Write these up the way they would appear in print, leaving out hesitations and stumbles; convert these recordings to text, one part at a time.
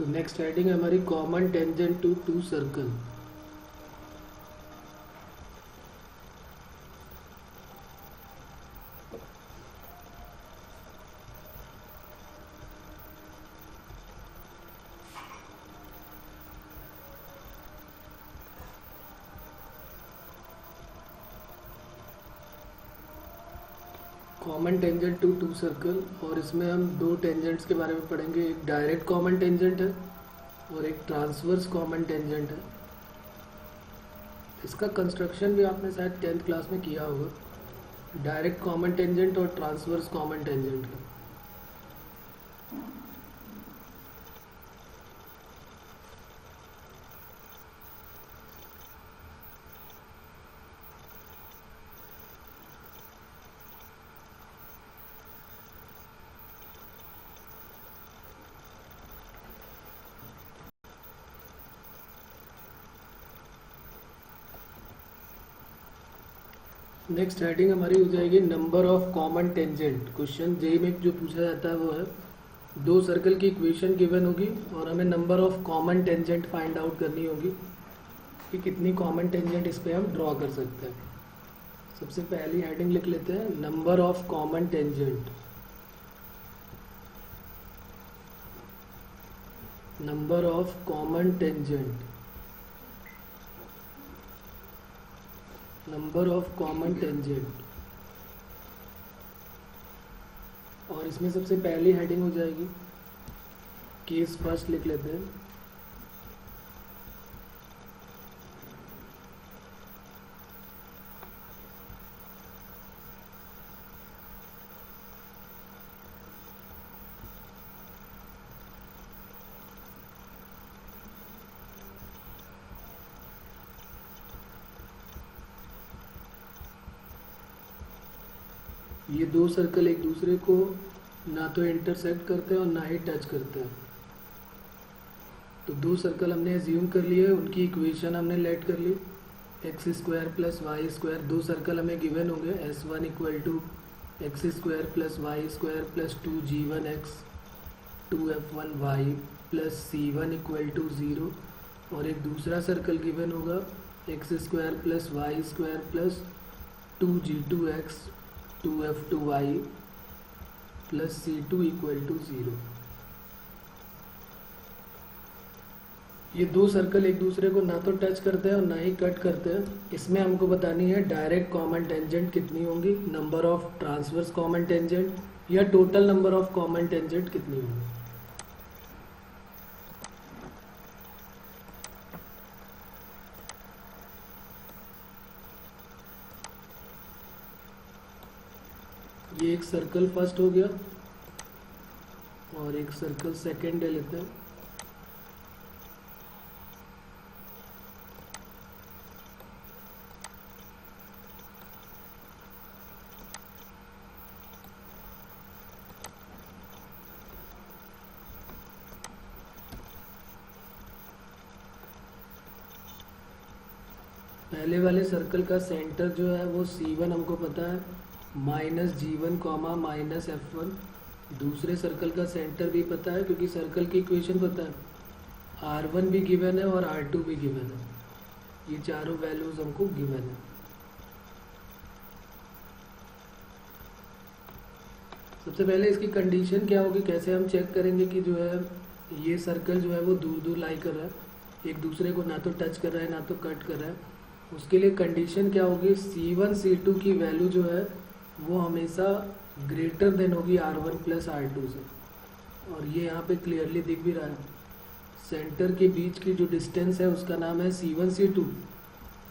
तो next heading है हमारी common tangent to two circle. Common tangent to two circle, और इसमें हम दो टेंजेंट्स के बारे में पढ़ेंगे। एक डायरेक्ट कॉमन टेंजेंट है और एक ट्रांसवर्स कॉमन टेंजेंट है। इसका कंस्ट्रक्शन भी आपने शायद 10th क्लास में किया होगा, डायरेक्ट कॉमन टेंजेंट और ट्रांसवर्स कॉमन टेंजेंट का। नेक्स्ट हेडिंग हमारी हो जाएगी number of common tangent. Question JEE में जो पूछा जाता है वो है, दो सर्कल की इक्वेशन गिवन होगी और हमें number of common tangent find out करनी होगी कि कितनी कॉमन टेंजेंट इस पर हम ड्रॉ कर सकते हैं। सबसे पहली हेडिंग लिख लेते हैं, number of common tangent. Number of common tangent, number of common tangent. और इसमें सबसे पहली हेडिंग हो जाएगी, केस फर्स्ट लिख लेते हैं। ये दो सर्कल एक दूसरे को ना तो इंटरसेक्ट करते हैं और ना ही टच करते हैं। तो दो सर्कल हमने एज्यूम कर लिए, उनकी इक्वेशन हमने लेट कर ली, X square plus Y square. दो सर्कल हमें गिवन होंगे, S1 equal to X square plus Y square plus 2G1 X 2F1 Y plus C1 equal to 0। और एक दूसरा सर्कल गिवन होगा, X square plus Y square plus 2G2 X 2F2 Y plus C2 equal to 0। ये दो circle एक दूसरे को ना तो टच करते हैं और ना ही कट करते हैं। इसमें हमको बतानी है डायरेक्ट कॉमन टेंजेंट कितनी होंगी, number of transverse common tangent, या total number of common tangent कितनी होंगी। ये एक सर्कल फर्स्ट हो गया और एक सर्कल सेकेंड ले लेते हैं। पहले वाले सर्कल का सेंटर जो है वो C1 हमको पता है, -G1 कॉमा -F1। दूसरे सर्कल का सेंटर भी पता है क्योंकि सर्कल की इक्वेशन पता है, R1 भी गिवन है और R2 भी गिवन है। ये चारों वैल्यूज हमको गिवन है। सबसे पहले इसकी कंडीशन क्या होगी, कैसे हम चेक करेंगे कि जो है ये सर्कल जो है वो दूर दूर लाई कर रहा है, एक दूसरे को ना तो टच कर रहा है ना तो कट कर रहा है। उसके लिए कंडीशन क्या होगी, C1 C2 की वैल्यू जो है वो हमेशा ग्रेटर देन होगी R1 प्लस R2 से। और ये यहाँ पे क्लियरली दिख भी रहा है, सेंटर के बीच की जो डिस्टेंस है उसका नाम है C1 C2।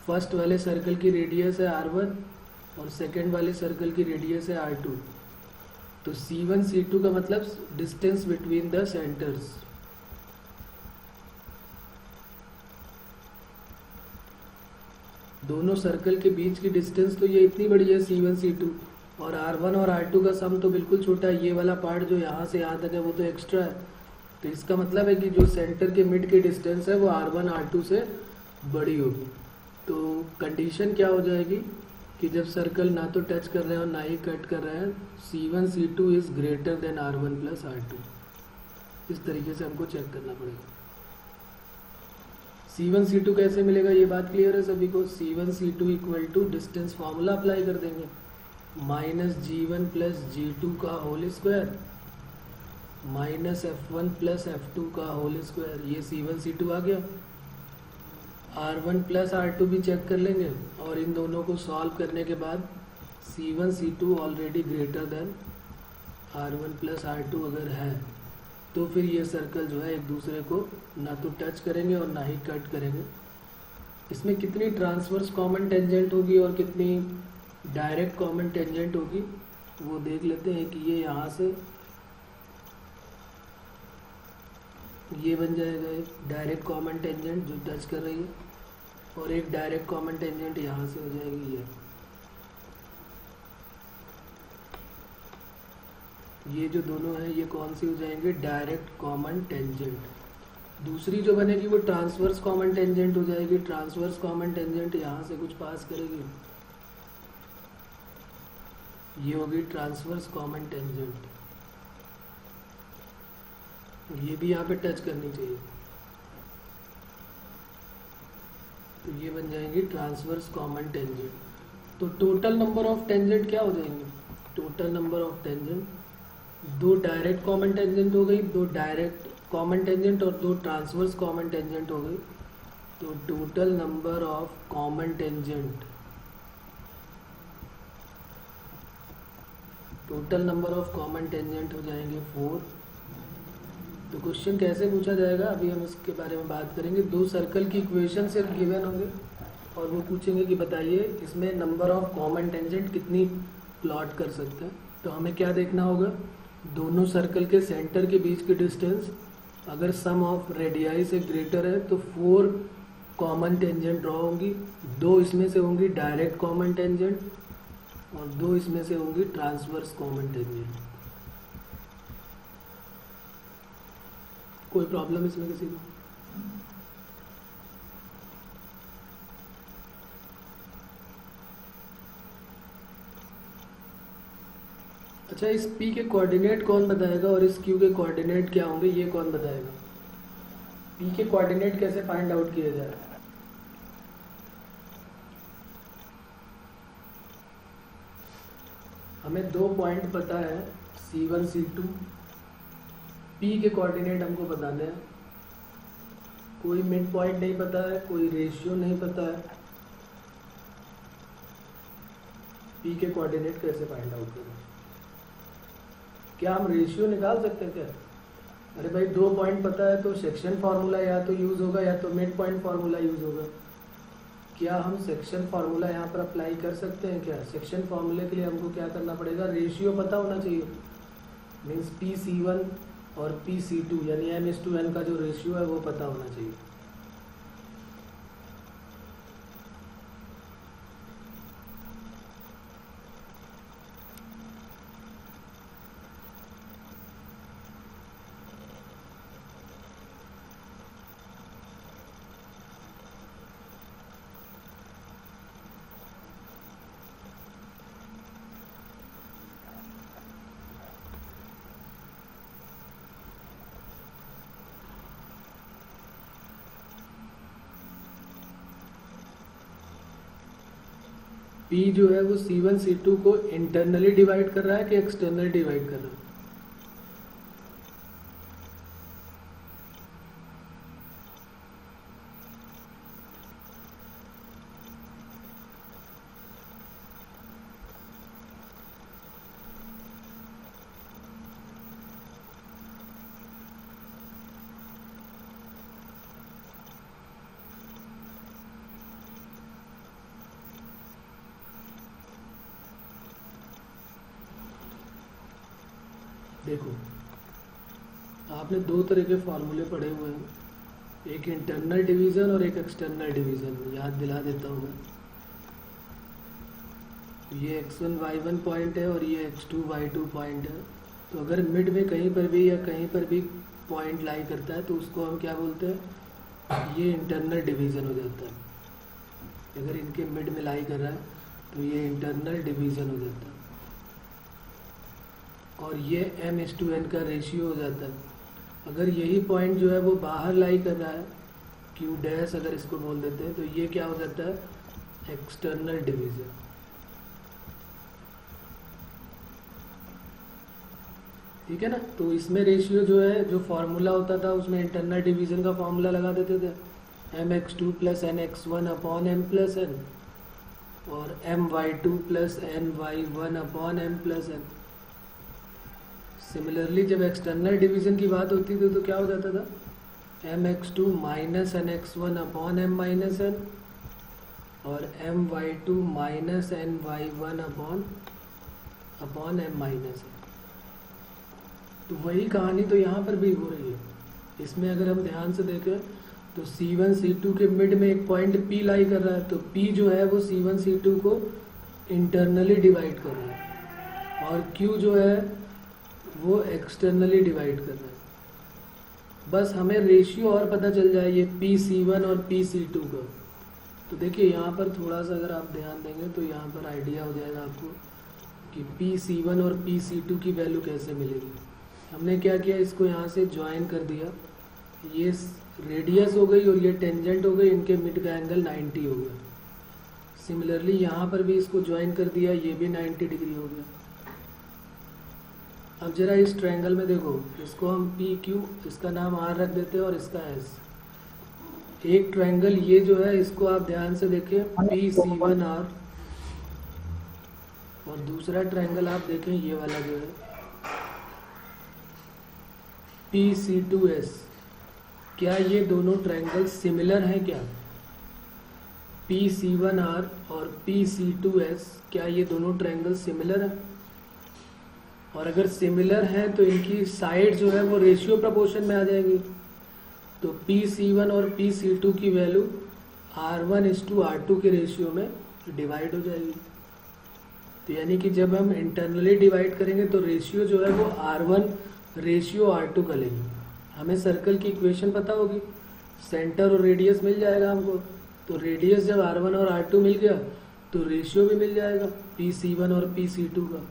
फर्स्ट वाले सर्कल की रेडियस है R1 और सेकंड वाले सर्कल की रेडियस है R2। तो C1 C2 का मतलब डिस्टेंस बिटवीन द सेंटर्स। दोनों सर्कल के बीच की डिस्टेंस तो ये इतनी बड़ी है C1 C2, और R1 और R2 का सम तो बिल्कुल छोटा है। ये वाला पार्ट जो यहाँ से यहाँ तक है वो तो एक्स्ट्रा है। तो इसका मतलब है कि जो सेंटर के मिड की डिस्टेंस है वो R1 R2 से बड़ी होगी। तो कंडीशन क्या हो जाएगी कि जब सर्कल ना तो टच कर रहे हैं और ना ही कट कर रहे हैं, C1 C2 is greater than R1 plus R2। इस तरीके से हमको चेक करना पड़ेगा। C1 C2 कैसे मिलेगा, ये बात क्लियर है सभी को। C1 C2 equal to distance formula apply कर देंगे, माइनस G1 प्लस G2 का whole square minus F1 plus F2 का होल स्क्वायर। ये C1 C2 आ गया। R1 प्लस R2 भी चेक कर लेंगे और इन दोनों को सॉल्व करने के बाद C1 C2 already greater than R1 plus R2 अगर है तो फिर ये सर्कल जो है एक दूसरे को ना तो टच करेंगे और ना ही कट करेंगे। इसमें कितनी ट्रांसवर्स कॉमन टेंजेंट होगी और कितनी डायरेक्ट कॉमन टेंजेंट होगी वो देख लेते हैं कि ये यहाँ से ये बन जाएगा एक डायरेक्ट कॉमन टेंजेंट जो टच कर रही है, और एक डायरेक्ट कॉमन टेंजेंट यहाँ से हो जाएगी ये जो दोनों हैं ये कौन सी हो जाएंगे, डायरेक्ट कॉमन टेंजेंट। दूसरी जो बनेगी वो ट्रांसवर्स कॉमन टेंजेंट हो जाएगी। ट्रांसवर्स कॉमन टेंजेंट यहाँ से कुछ पास करेगी, ये होगी ट्रांसवर्स कॉमन टेंजेंट। ये भी यहाँ पे टच करनी चाहिए, तो ये बन जाएंगी ट्रांसवर्स कॉमन टेंजेंट। तो टोटल नंबर ऑफ टेंजेंट क्या हो जाएंगे, टोटल नंबर ऑफ टेंजेंट, दो डायरेक्ट कॉमन टेंजेंट हो गई, दो डायरेक्ट कॉमन टेंजेंट और दो ट्रांसवर्स कॉमन टेंजेंट हो गई। तो total number of common tangent, total number of common tangent हो जाएंगे 4। तो क्वेश्चन कैसे पूछा जाएगा अभी हम इसके बारे में बात करेंगे। दो सर्कल की इक्वेशन से गिवन होंगे और वो पूछेंगे कि बताइए इसमें नंबर ऑफ कॉमन टेंजेंट कितनी प्लॉट कर सकते हैं। तो हमें क्या देखना होगा, दोनों सर्कल के सेंटर के बीच की डिस्टेंस अगर सम ऑफ रेडियाई से ग्रेटर है तो 4 कॉमन टेंजेंट ड्रॉ होंगी। 2 इसमें से होंगी डायरेक्ट कॉमन टेंजेंट और 2 इसमें से होंगी ट्रांसवर्स कॉमन टेंजेंट। कोई प्रॉब्लम इसमें किसी को? अच्छा, इस P के कोऑर्डिनेट कौन बताएगा और इस Q के कोऑर्डिनेट क्या होंगे ये कौन बताएगा? P के कोऑर्डिनेट कैसे फाइंड आउट किया जाए? हमें 2 पॉइंट पता है C1 C2, P के कोऑर्डिनेट हमको बताने हैं। कोई मिड पॉइंट नहीं पता है, कोई रेशियो नहीं पता है। P के कोऑर्डिनेट कैसे फाइंड आउट करें? क्या हम रेशियो निकाल सकते हैं क्या? अरे भाई 2 पॉइंट पता है तो सेक्शन फार्मूला या तो यूज़ होगा या तो मिड पॉइंट फार्मूला यूज़ होगा। क्या हम सेक्शन फार्मूला यहाँ पर अप्लाई कर सकते हैं क्या? सेक्शन फार्मूले के लिए हमको क्या करना पड़ेगा, रेशियो पता होना चाहिए। मीन्स PC1 और PC2 यानी M/N का जो रेशियो है वो पता होना चाहिए। P जो है वो C1 C2 को इंटरनली डिवाइड कर रहा है कि एक्सटर्नली डिवाइड कर रहा है? देखो, आपने 2 तरह के फार्मूले पढ़े हुए हैं, एक इंटरनल डिवीज़न और एक एक्सटर्नल डिवीज़न। याद दिला देता हूँ मैं। ये x1 y1 पॉइंट है और ये x2 y2 पॉइंट है। तो अगर मिड में कहीं पर भी या कहीं पर भी पॉइंट लाई करता है तो उसको हम क्या बोलते हैं, ये इंटरनल डिवीज़न हो जाता है। अगर इनके मिड में लाई कर रहा है तो ये इंटरनल डिवीज़न हो जाता है और ये M/N का रेशियो हो जाता है। अगर यही पॉइंट जो है वो बाहर लाई कर रहा है, क्यू डैश अगर इसको बोल देते हैं, तो ये क्या हो जाता है एक्सटर्नल डिवीज़न। ठीक है ना। तो इसमें रेशियो जो है, जो फार्मूला होता था उसमें इंटरनल डिवीज़न का फार्मूला लगा देते थे, mx2 plus nx1 upon m plus n और my2 plus ny1 upon m plus n। Similarly जब एक्सटर्नल डिवीज़न की बात होती थी तो क्या हो जाता था, mx2 minus nx1 upon m minus n और my2 minus ny1 upon m minus n। तो वही कहानी तो यहाँ पर भी हो रही है। इसमें अगर हम ध्यान से देखें तो C1 C2 के मिड में एक पॉइंट P लाई कर रहा है, तो P जो है वो C1 C2 को इंटरनली डिवाइड कर रहा है और Q जो है वो एक्सटर्नली डिवाइड कर रहा है। बस हमें रेशियो और पता चल जाए ये PC1 और PC2 का। तो देखिए यहाँ पर थोड़ा सा अगर आप ध्यान देंगे तो यहाँ पर आइडिया हो जाएगा आपको कि PC1 और PC2 की वैल्यू कैसे मिलेगी। हमने क्या किया, इसको यहाँ से ज्वाइन कर दिया, ये रेडियस हो गई और ये टेंजेंट हो गई, इनके मिड का एंगल 90 हो गया। सिमिलरली यहाँ पर भी इसको ज्वाइन कर दिया, ये भी 90 डिग्री हो गया। अब जरा इस ट्रायंगल में देखो, इसको हम PQ, इसका नाम R रख देते हैं और इसका S। एक ट्रायंगल ये जो है इसको आप ध्यान से देखिए PC1R, और दूसरा ट्रायंगल आप देखें ये वाला जो है PC2S। क्या ये दोनों ट्रायंगल सिमिलर हैं क्या? PC1R और PC2S, क्या ये दोनों ट्रायंगल सिमिलर हैं? और अगर सिमिलर हैं तो इनकी साइड जो है वो रेशियो प्रपोर्शन में आ जाएगी। तो PC1 और PC2 की वैल्यू R1:R2 के रेशियो में डिवाइड हो जाएगी। तो यानी कि जब हम इंटरनली डिवाइड करेंगे तो रेशियो जो है वो R1:R2 का लेंगे। हमें सर्कल की इक्वेशन पता होगी, सेंटर और रेडियस मिल जाएगा हमको। तो रेडियस जब R1 और R2 मिल गया तो रेशियो भी मिल जाएगा PC1 और PC2 का।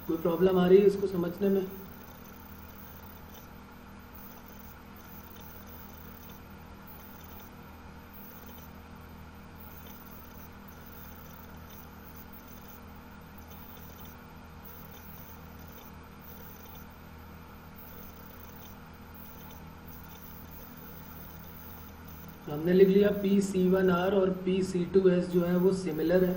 कोई प्रॉब्लम आ रही है इसको समझने में? हमने लिख लिया PC1R और PC2S जो है वो सिमिलर है।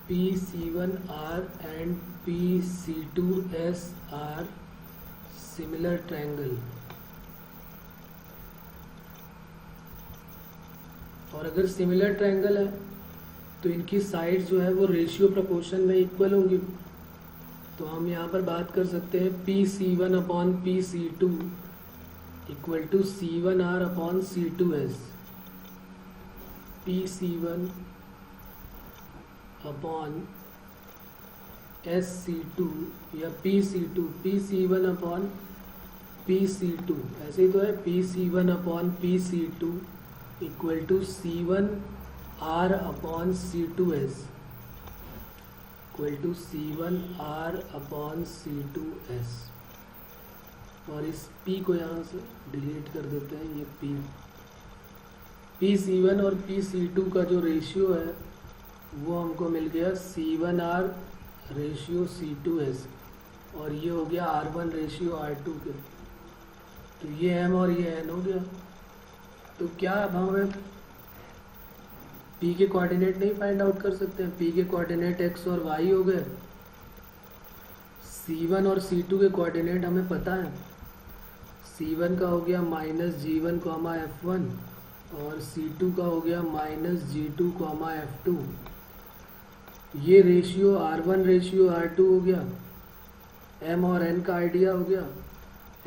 PC1R and PC2S are similar triangle. और अगर सिमिलर ट्रायंगल है तो इनकी साइड जो है वो रेशियो प्रपोर्शन में इक्वल होंगी। तो हम यहाँ पर बात कर सकते हैं PC1 upon PC2 equal to C1R upon C2S। PC1 upon SC2 या PC1 अपॉन PC2, ऐसे ही तो है। PC1 upon PC2 equal to C1R upon C2S equal to C1R upon C2S। और इस P को यहाँ से डिलीट कर देते हैं। ये PC1 और PC2 का जो रेशियो है वो हमको मिल गया C1R रेशियो C2S, और ये हो गया R1 रेशियो R2 के। तो ये M और ये N हो गया। तो क्या अब हमें P के कोऑर्डिनेट नहीं फाइंड आउट कर सकते हैं? P के कोऑर्डिनेट X और Y हो गए। C1 और C2 के कोऑर्डिनेट हमें पता है। C1 का हो गया -G1, F1 और C2 का हो गया -G2, F2। ये रेशियो R1 रेशियो R2 हो गया। M और N का आइडिया हो गया।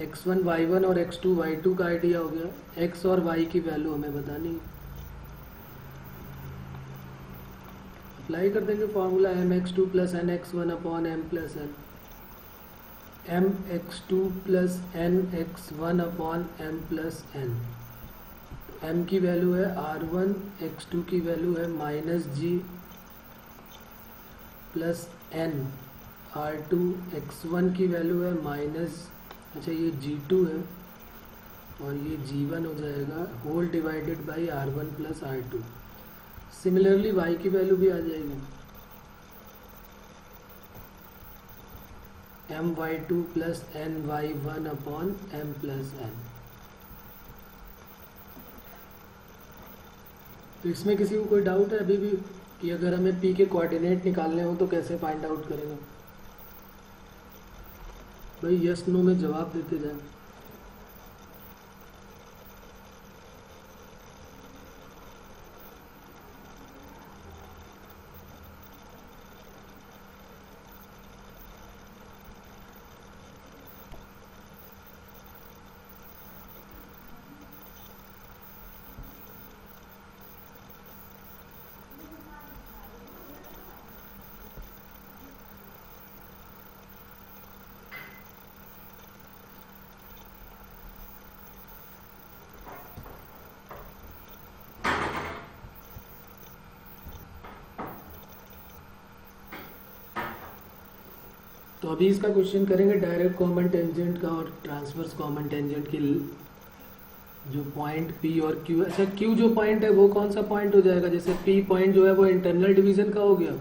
X1 Y1 और X2 Y2 का आइडिया हो गया। X और Y की वैल्यू हमें बतानी है। अप्लाई कर देंगे formula mx2 plus nx1 upon m plus n। mx2 plus nx1 upon m plus n। m की वैल्यू है R1, x2 की वैल्यू है -G plus n, R2 x1 की वैल्यू है माइनस, अच्छा ये G2 है और ये G1 हो जाएगा whole divided by R1 plus R2। Similarly y की वैल्यू भी आ जाएगी my2 plus ny1 upon m plus n। तो इसमें किसी को कोई डाउट है अभी भी कि अगर हमें p के कोऑर्डिनेट निकालने हो तो कैसे फाइंड आउट करेंगे? भाई यस नो में जवाब देते जाए। तो अभी इसका क्वेश्चन करेंगे डायरेक्ट कॉमन टेंजेंट का और ट्रांसवर्स कॉमन टेंजेंट की जो पॉइंट P और Q। अच्छा Q जो पॉइंट है वो कौन सा पॉइंट हो जाएगा? जैसे P पॉइंट जो है वो इंटरनल डिवीज़न का हो गया,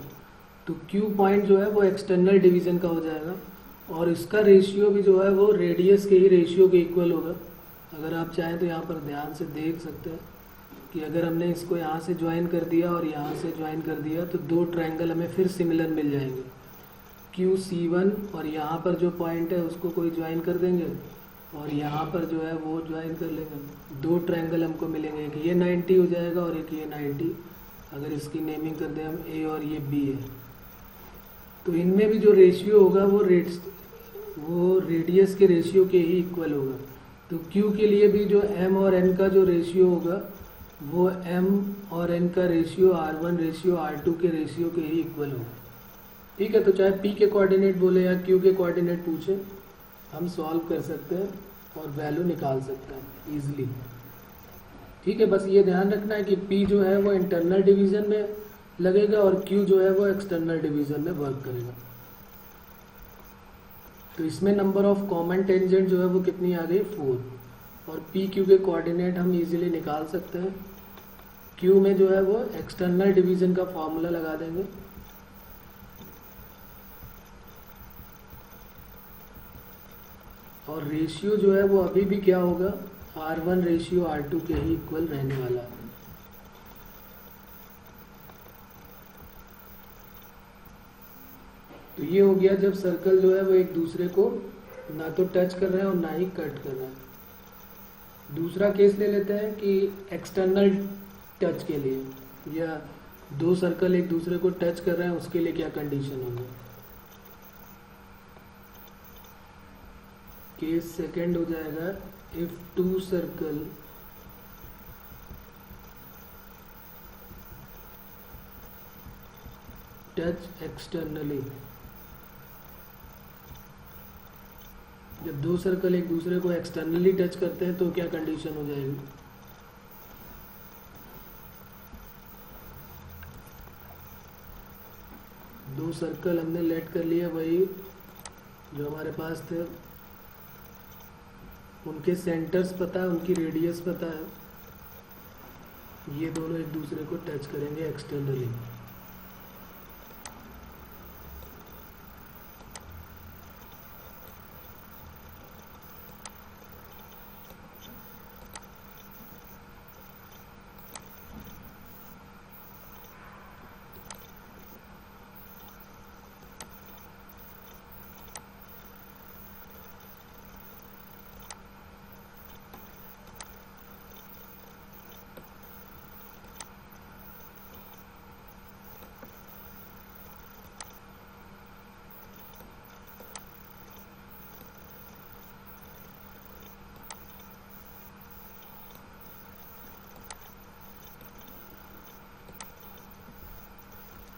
तो Q पॉइंट जो है वो एक्सटर्नल डिवीज़न का हो जाएगा और इसका रेशियो भी जो है वो रेडियस के ही रेशियो के इक्वल होगा। अगर आप चाहें तो यहाँ पर ध्यान से देख सकते हैं कि अगर हमने इसको यहाँ से ज्वाइन कर दिया और यहाँ से ज्वाइन कर दिया तो दो ट्रायंगल हमें फिर सिमिलर मिल जाएंगे। QC1 और यहाँ पर जो पॉइंट है उसको कोई ज्वाइन कर देंगे और यहाँ पर जो है वो ज्वाइन कर लेंगे, दो ट्रायंगल हमको मिलेंगे, एक ये 90 हो जाएगा और एक ये 90। अगर इसकी नेमिंग कर दें हम A और ये B है, तो इनमें भी जो रेशियो होगा वो रेडियस के रेशियो के ही इक्वल होगा। तो Q के लिए भी जो M और N का जो रेशियो होगा वो M और N का रेशियो R1 रेशियो R2 के रेशियो के ही इक्वल होगा। ठीक है, तो चाहे P के कोऑर्डिनेट बोले या Q के कोऑर्डिनेट पूछे, हम सॉल्व कर सकते हैं और वैल्यू निकाल सकते हैं इजीली। ठीक है, बस ये ध्यान रखना है कि P जो है वो इंटरनल डिवीज़न में लगेगा और Q जो है वो एक्सटर्नल डिवीज़न में वर्क करेगा। तो इसमें नंबर ऑफ कॉमन टेंजेंट जो है वो कितनी आ गई? 4। और P Q के कोऑर्डिनेट हम इजीली निकाल सकते हैं। Q में जो है वो एक्सटर्नल डिवीज़न का फॉर्मूला लगा देंगे, और रेशियो जो है वो अभी भी क्या होगा? R1 रेशियो R2 के ही इक्वल रहने वाला है। तो ये हो गया जब सर्कल जो है वो एक दूसरे को ना तो टच कर रहे हैं और ना ही कट कर रहे हैं। दूसरा केस ले लेते हैं कि एक्सटर्नल टच के लिए, या दो सर्कल एक दूसरे को टच कर रहे हैं, उसके लिए क्या कंडीशन होगी? केस सेकंड हो जाएगा if two circle touch externally. जब दो सर्कल एक दूसरे को एक्सटर्नली टच करते हैं तो क्या कंडीशन हो जाएगी? दो सर्कल हमने लेट कर लिया, वही जो हमारे पास थे, उनके सेंटर्स पता है, उनकी रेडियस पता है, ये दोनों एक दूसरे को टच करेंगे एक्सटर्नली।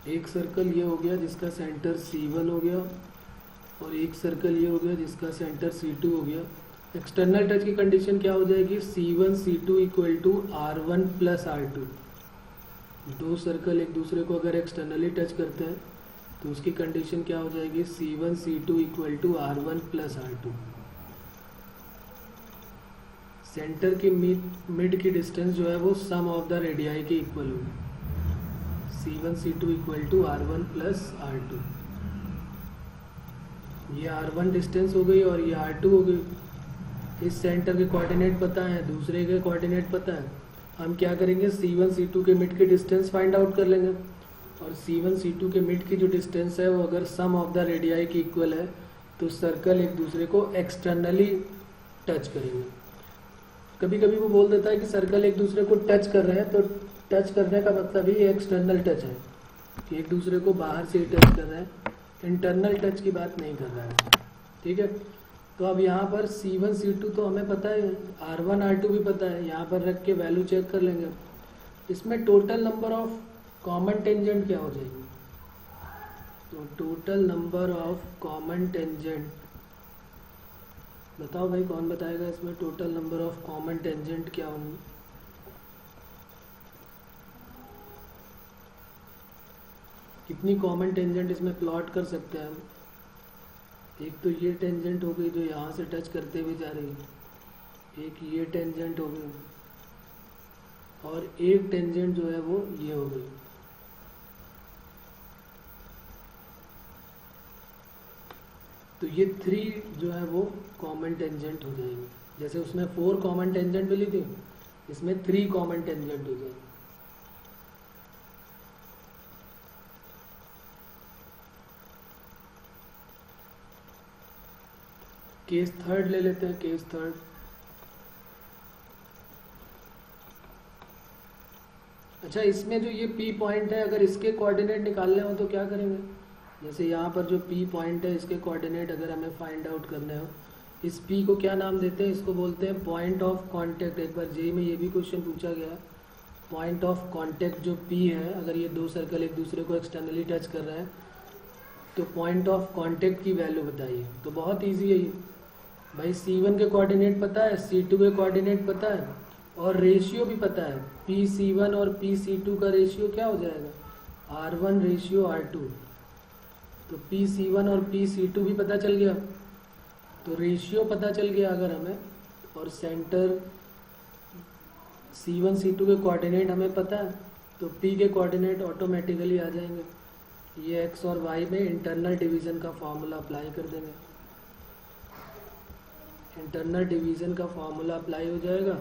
एक सर्कल ये हो गया जिसका सेंटर C1 हो गया, और एक सर्कल ये हो गया जिसका सेंटर C2 हो गया। एक्सटर्नल टच की कंडीशन क्या हो जाएगी? C1 C2 equal to R1 plus R2। दो सर्कल एक दूसरे को अगर एक्सटर्नली टच करते हैं तो उसकी कंडीशन क्या हो जाएगी, C1 C2 equal to R1 plus R2। Centre की मिड की डिस्टेंस जो है वो सम ऑफ द रेडियाई के इक्वल होगी। C1 C2 equal to R1 plus R2। ये R1 डिस्टेंस हो गई और ये R2 हो गई। इस सेंटर के कोऑर्डिनेट पता है, दूसरे के कोऑर्डिनेट पता है। हम क्या करेंगे, C1 C2 के मिड की डिस्टेंस फाइंड आउट कर लेंगे, और C1 C2 के मिड की जो डिस्टेंस है वो अगर सम ऑफ द रेडियाई की इक्वल है तो सर्कल एक दूसरे को एक्सटर्नली टच करेंगे। कभी कभी वो बोल देता है कि सर्कल एक दूसरे को टच कर रहे हैं, तो टच करने का मतलब ही एक्सटर्नल टच है कि एक दूसरे को बाहर से टच कर रहे हैं, इंटरनल टच की बात नहीं कर रहा है। ठीक है, तो अब यहाँ पर C1 C2 तो हमें पता है, R1 R2 भी पता है, यहाँ पर रख के वैल्यू चेक कर लेंगे। इसमें total number of common tangent क्या हो जाएगी, तो total number of common tangent, बताओ भाई कौन बताएगा इसमें total number of common tangent क्या होंगी। कितनी कॉमन टेंजेंट इसमें प्लॉट कर सकते हैं हम। एक तो ये टेंजेंट हो गई जो यहाँ से टच करते हुए जा रही है, एक ये टेंजेंट हो गई, और एक टेंजेंट जो है वो ये हो गई। तो ये 3 जो है वो कॉमन टेंजेंट हो जाएंगे। जैसे उसमें 4 कॉमन टेंजेंट मिली थी, इसमें 3 कॉमन टेंजेंट हो जाएंगे। केस थर्ड ले लेते हैं, केस थर्ड। अच्छा, इसमें जो ये P पॉइंट है, अगर इसके कोऑर्डिनेट निकालने हो तो क्या करेंगे। जैसे यहाँ पर जो P पॉइंट है, इसके कोऑर्डिनेट अगर हमें फाइंड आउट करने हो, इस P को क्या नाम देते हैं, इसको बोलते हैं पॉइंट ऑफ कांटेक्ट। एक बार जेईई में ये भी क्वेश्चन पूछा गया, पॉइंट ऑफ कांटेक्ट जो P है, अगर ये 2 सर्कल एक दूसरे को एक्सटर्नली टच कर रहे हैं तो पॉइंट ऑफ कांटेक्ट की वैल्यू बताइए। तो बहुत ईजी है ये भाई, C1 के कोऑर्डिनेट पता है, C2 के कोऑर्डिनेट पता है, और रेशियो भी पता है। PC1 और PC2 का रेशियो क्या हो जाएगा, R1 रेशियो R2। तो PC1 और PC2 भी पता चल गया, तो रेशियो पता चल गया अगर हमें, और सेंटर C1 C2 के कोऑर्डिनेट हमें पता है, तो P के कोऑर्डिनेट ऑटोमेटिकली आ जाएंगे। ये x और y में इंटरनल डिवीज़न का फॉर्मूला अप्लाई कर देंगे। इंटरनल डिवीज़न का फॉर्मूला अप्लाई हो जाएगा,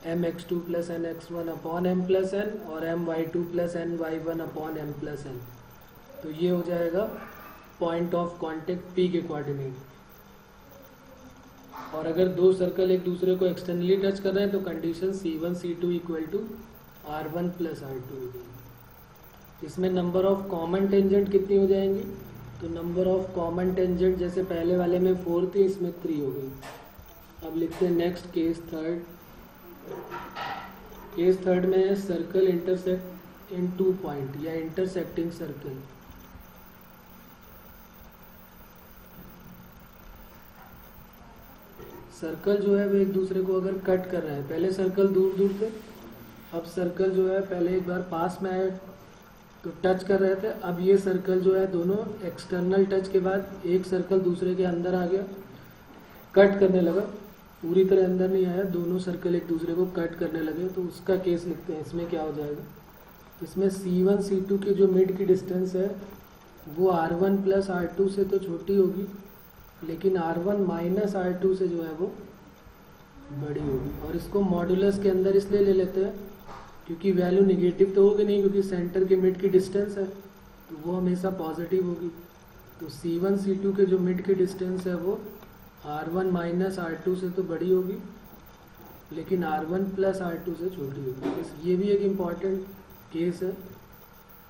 mx2 plus nx1 upon m plus n और my2 plus ny1 upon m plus n। तो ये हो जाएगा पॉइंट ऑफ कांटेक्ट P के कोऑर्डिनेट। और अगर 2 सर्कल एक दूसरे को एक्सटर्नली टच कर रहे हैं तो condition C1 C2 equal to R1 plus R2 हो जाएगी। इसमें नंबर ऑफ कॉमन टेंजेंट कितनी हो जाएंगी, तो नंबर ऑफ कॉमन टेंजेंट जैसे पहले वाले में 4 थी, इसमें 3 हो गई। अब लिखते हैं next case third. Case third में है सर्कल इंटरसेक्ट इन 2 पॉइंट या इंटरसेक्टिंग सर्कल। सर्कल जो है वो एक दूसरे को अगर कट कर रहे हैं, पहले सर्कल दूर दूर थे, अब सर्कल जो है पहले एक बार पास में आए तो टच कर रहे थे, अब ये सर्कल जो है दोनों एक्सटर्नल टच के बाद एक सर्कल दूसरे के अंदर आ गया, कट करने लगा, पूरी तरह अंदर नहीं आया, दोनों सर्कल एक दूसरे को कट करने लगे। तो उसका केस लिखते हैं। इसमें क्या हो जाएगा, इसमें C1 C2 की जो मिड की डिस्टेंस है वो R1 प्लस R2 से तो छोटी होगी, लेकिन R1 माइनस R2 से जो है वो बड़ी होगी। और इसको मॉडुलस के अंदर इसलिए ले लेते हैं क्योंकि वैल्यू नेगेटिव तो होगी नहीं, क्योंकि सेंटर के मिड की डिस्टेंस है तो वो हमेशा पॉजिटिव होगी। तो C1 C2 के जो मिड की डिस्टेंस है वो R1 माइनस R2 से तो बड़ी होगी, लेकिन R1 प्लस R2 से छोटी होगी। ये भी एक इम्पॉर्टेंट केस है,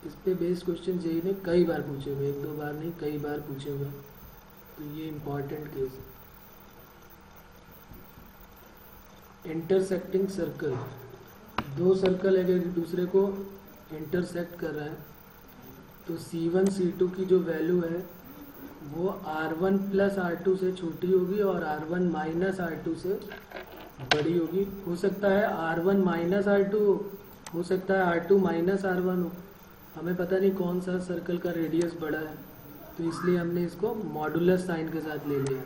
इस पे बेस्ड क्वेश्चन जेईई ने कई बार पूछे हुए, 1-2 बार नहीं कई बार पूछे हुए, तो ये इम्पॉर्टेंट केस है। इंटरसेक्टिंग सर्कल, 2 सर्कल अगर एक दूसरे को इंटरसेक्ट कर रहे हैं तो C1 C2 की जो वैल्यू है वो R1 प्लस R2 से छोटी होगी और R1 माइनस R2 से बड़ी होगी। हो सकता है R1 माइनस R2 हो सकता है R2 माइनस R1 हो। हमें पता नहीं कौन सा सर्कल का रेडियस बड़ा है, तो इसलिए हमने इसको मॉडुलस साइन के साथ ले लिया।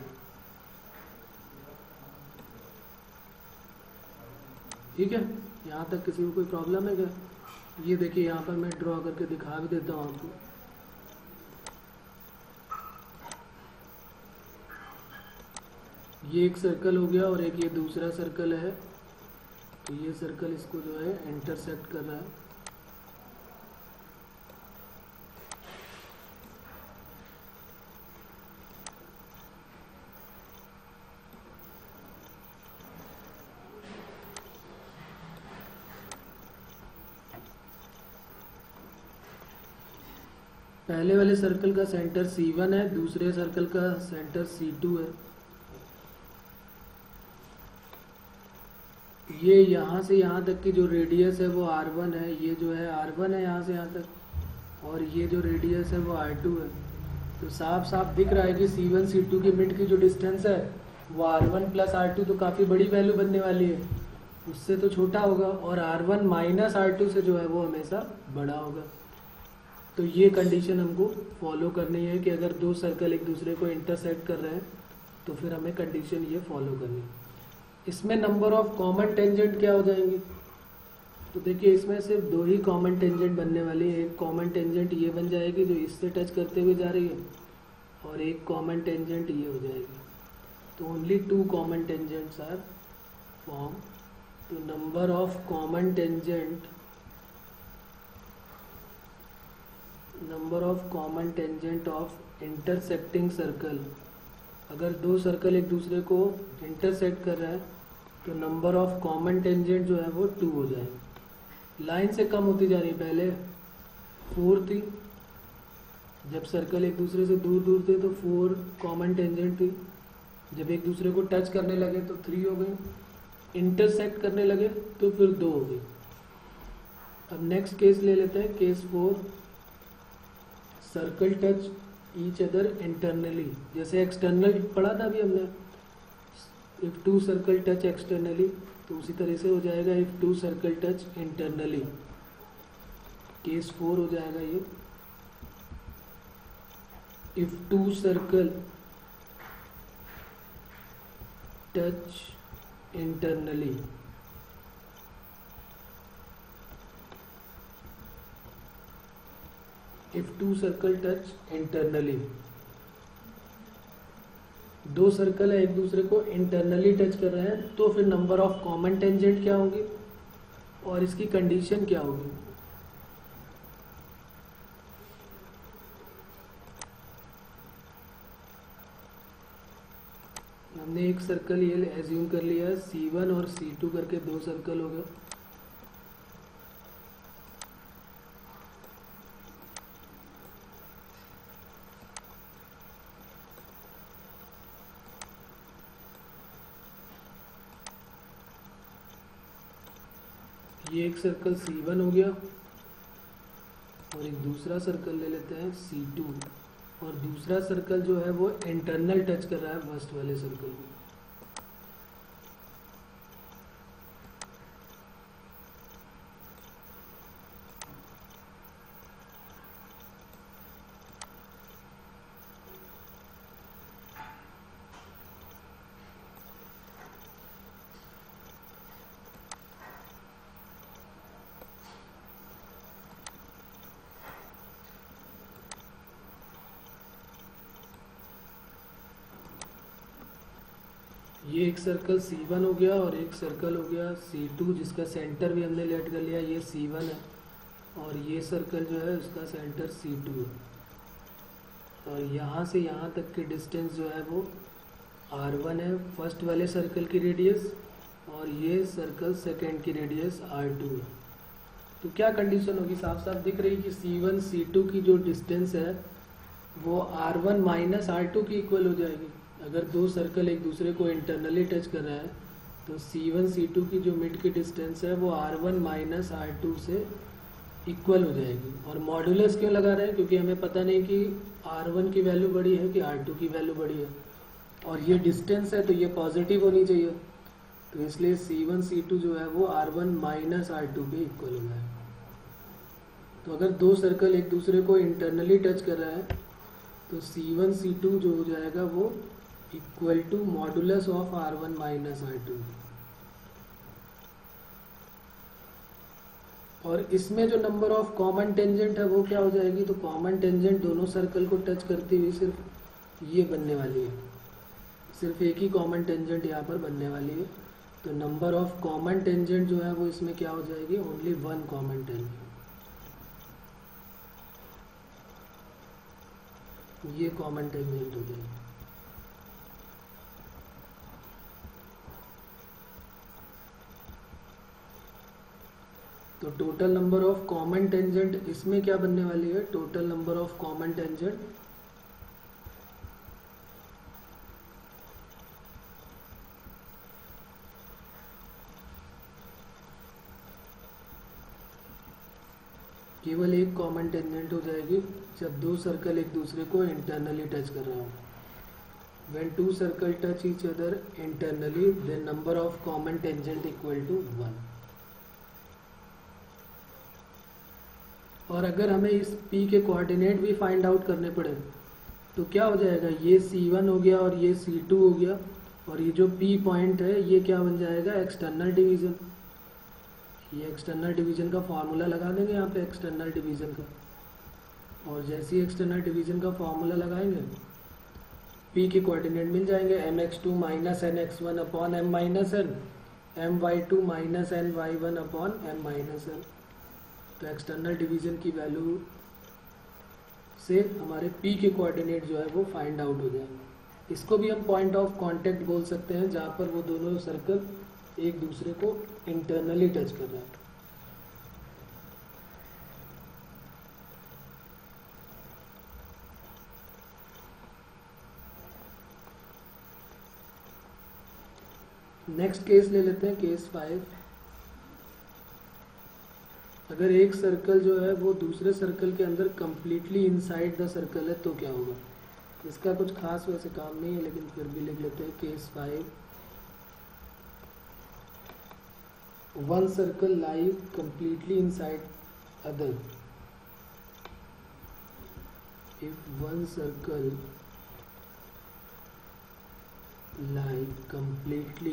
ठीक है, यहाँ तक किसी को कोई प्रॉब्लम है क्या? ये देखिए यहाँ पर मैं ड्रॉ करके दिखा भी देता हूँ आपको। ये एक सर्कल हो गया और एक ये दूसरा सर्कल है, तो ये सर्कल इसको जो है इंटरसेक्ट कर रहा है। पहले वाले सर्कल का सेंटर C1 है, दूसरे सर्कल का सेंटर C2 है। ये यहाँ से यहाँ तक की जो रेडियस है वो R1 है, ये जो है R1 है यहाँ से यहाँ तक, और ये जो रेडियस है वो R2 है। तो साफ साफ दिख रहा है कि C1 C2 की मिड की जो डिस्टेंस है वो R1 प्लस R2 तो काफ़ी बड़ी वैल्यू बनने वाली है, उससे तो छोटा होगा, और R1 माइनस R2 से जो है वो हमेशा बड़ा होगा। तो ये कंडीशन हमको फॉलो करनी है कि अगर दो सर्कल एक दूसरे को इंटरसेक्ट कर रहे हैं तो फिर हमें कंडीशन ये फॉलो करनी है। इसमें नंबर ऑफ कॉमन टेंजेंट क्या हो जाएंगे? तो देखिए इसमें सिर्फ दो ही कॉमन टेंजेंट बनने वाली है। एक कॉमन टेंजेंट ये बन जाएगी जो इससे टच करते हुए जा रही है, और एक कॉमन टेंजेंट ये हो जाएगी। तो only two common tangents are form. तो number of common tangent of intersecting circle, अगर दो सर्कल एक दूसरे को इंटरसेक्ट कर रहा है तो नंबर ऑफ कॉमन टेंजेंट जो है वो 2 हो जाए। लाइन से कम होती जा रही है, पहले 4 थी, जब सर्कल एक दूसरे से दूर दूर थे तो 4 कॉमन टेंजेंट थी, जब एक दूसरे को टच करने लगे तो 3 हो गई, इंटरसेक्ट करने लगे तो फिर 2 हो गई। अब नेक्स्ट केस ले लेते हैं, case 4, circle touch each other internally. जैसे एक्सटर्नल पढ़ा था अभी हमने, if two circle touch externally, तो उसी तरह से हो जाएगा if two circle touch internally. Case 4 हो जाएगा ये, if two circle touch internally. If two circle touch internally, दो सर्कल है एक दूसरे को इंटरनली टच कर रहे हैं तो फिर नंबर ऑफ कॉमन टेंजेंट क्या होगी और इसकी कंडीशन क्या होगी? हमने एक सर्कल ये एज्यूम कर लिया है, C1 और C2 करके दो सर्कल हो गए। ये एक सर्कल C1 हो गया और एक दूसरा सर्कल ले लेते हैं C2, और दूसरा सर्कल जो है वो इंटरनल टच कर रहा है फर्स्ट वाले सर्कल को। ये एक सर्कल C1 हो गया और एक सर्कल हो गया C2, जिसका सेंटर भी हमने लेट कर लिया, ये C1 है, और ये सर्कल जो है उसका सेंटर C2 है, और यहाँ से यहाँ तक की डिस्टेंस जो है वो R1 है, फर्स्ट वाले सर्कल की रेडियस, और ये सर्कल सेकेंड की रेडियस R2 है। तो क्या कंडीशन होगी? साफ साफ दिख रही कि C1 C2 की जो डिस्टेंस है वो R1 माइनस R2 की इक्वल हो जाएगी। अगर दो सर्कल एक दूसरे को इंटरनली टच कर रहा है तो C1 C2 की जो मिड की डिस्टेंस है वो R1 माइनस R2 से इक्वल हो जाएगी। और मॉड्यूलस क्यों लगा रहे हैं? क्योंकि हमें पता नहीं कि R1 की वैल्यू बड़ी है कि R2 की वैल्यू बड़ी है, और ये डिस्टेंस है तो ये पॉजिटिव होनी चाहिए, तो इसलिए C1 C2 जो है वो R1 माइनस R2 के इक्वल हो जाएगा। तो अगर दो सर्कल एक दूसरे को इंटरनली टच कर रहा है तो C1 C2 जो हो जाएगा वो equal to modulus of R1 minus R2। और इसमें जो नंबर ऑफ कॉमन टेंजेंट है वो क्या हो जाएगी, तो कॉमन टेंजेंट दोनों सर्कल को टच करती हुई सिर्फ ये बनने वाली है, सिर्फ एक ही कॉमन टेंजेंट यहाँ पर बनने वाली है। तो नंबर ऑफ कॉमन टेंजेंट जो है वो इसमें क्या हो जाएगी, ओनली वन कॉमन टेंजेंट। ये कॉमन टेंजेंट हो जाएगी। तो total number of common tangent इसमें क्या बनने वाली है, total number of common tangent केवल एक कॉमन टेंजेंट हो जाएगी जब दो सर्कल एक दूसरे को इंटरनली टच कर रहा हो। When two circle touch each other internally, then number of common tangent equal to 1। और अगर हमें इस P के कोऑर्डिनेट भी फाइंड आउट करने पड़े तो क्या हो जाएगा, ये C1 हो गया और ये C2 हो गया, और ये जो P पॉइंट है ये क्या बन जाएगा, एक्सटर्नल डिवीज़न। ये एक्सटर्नल डिवीज़न का फार्मूला लगा देंगे यहाँ पे, एक्सटर्नल डिवीज़न का, और जैसे ही एक्सटर्नल डिवीज़न का फार्मूला लगाएंगे P के कोऑर्डिनेट मिल जाएंगे, mx2 minus nx1 upon m minus n, my2 minus ny1 upon m minus n। तो एक्सटर्नल डिवीज़न की वैल्यू से हमारे P के कोऑर्डिनेट जो है वो फाइंड आउट हो जाएंगे। इसको भी हम पॉइंट ऑफ कांटेक्ट बोल सकते हैं, जहाँ पर वो दोनों सर्कल एक दूसरे को इंटरनली टच कर रहे हैं। नेक्स्ट केस ले लेते हैं, केस 5। अगर एक सर्कल जो है वो दूसरे सर्कल के अंदर कंप्लीटली इनसाइड द सर्कल है तो क्या होगा। इसका कुछ खास वैसे काम नहीं है, लेकिन फिर भी लिख लेते हैं। Case 5, one circle lie completely inside other. If one circle lie completely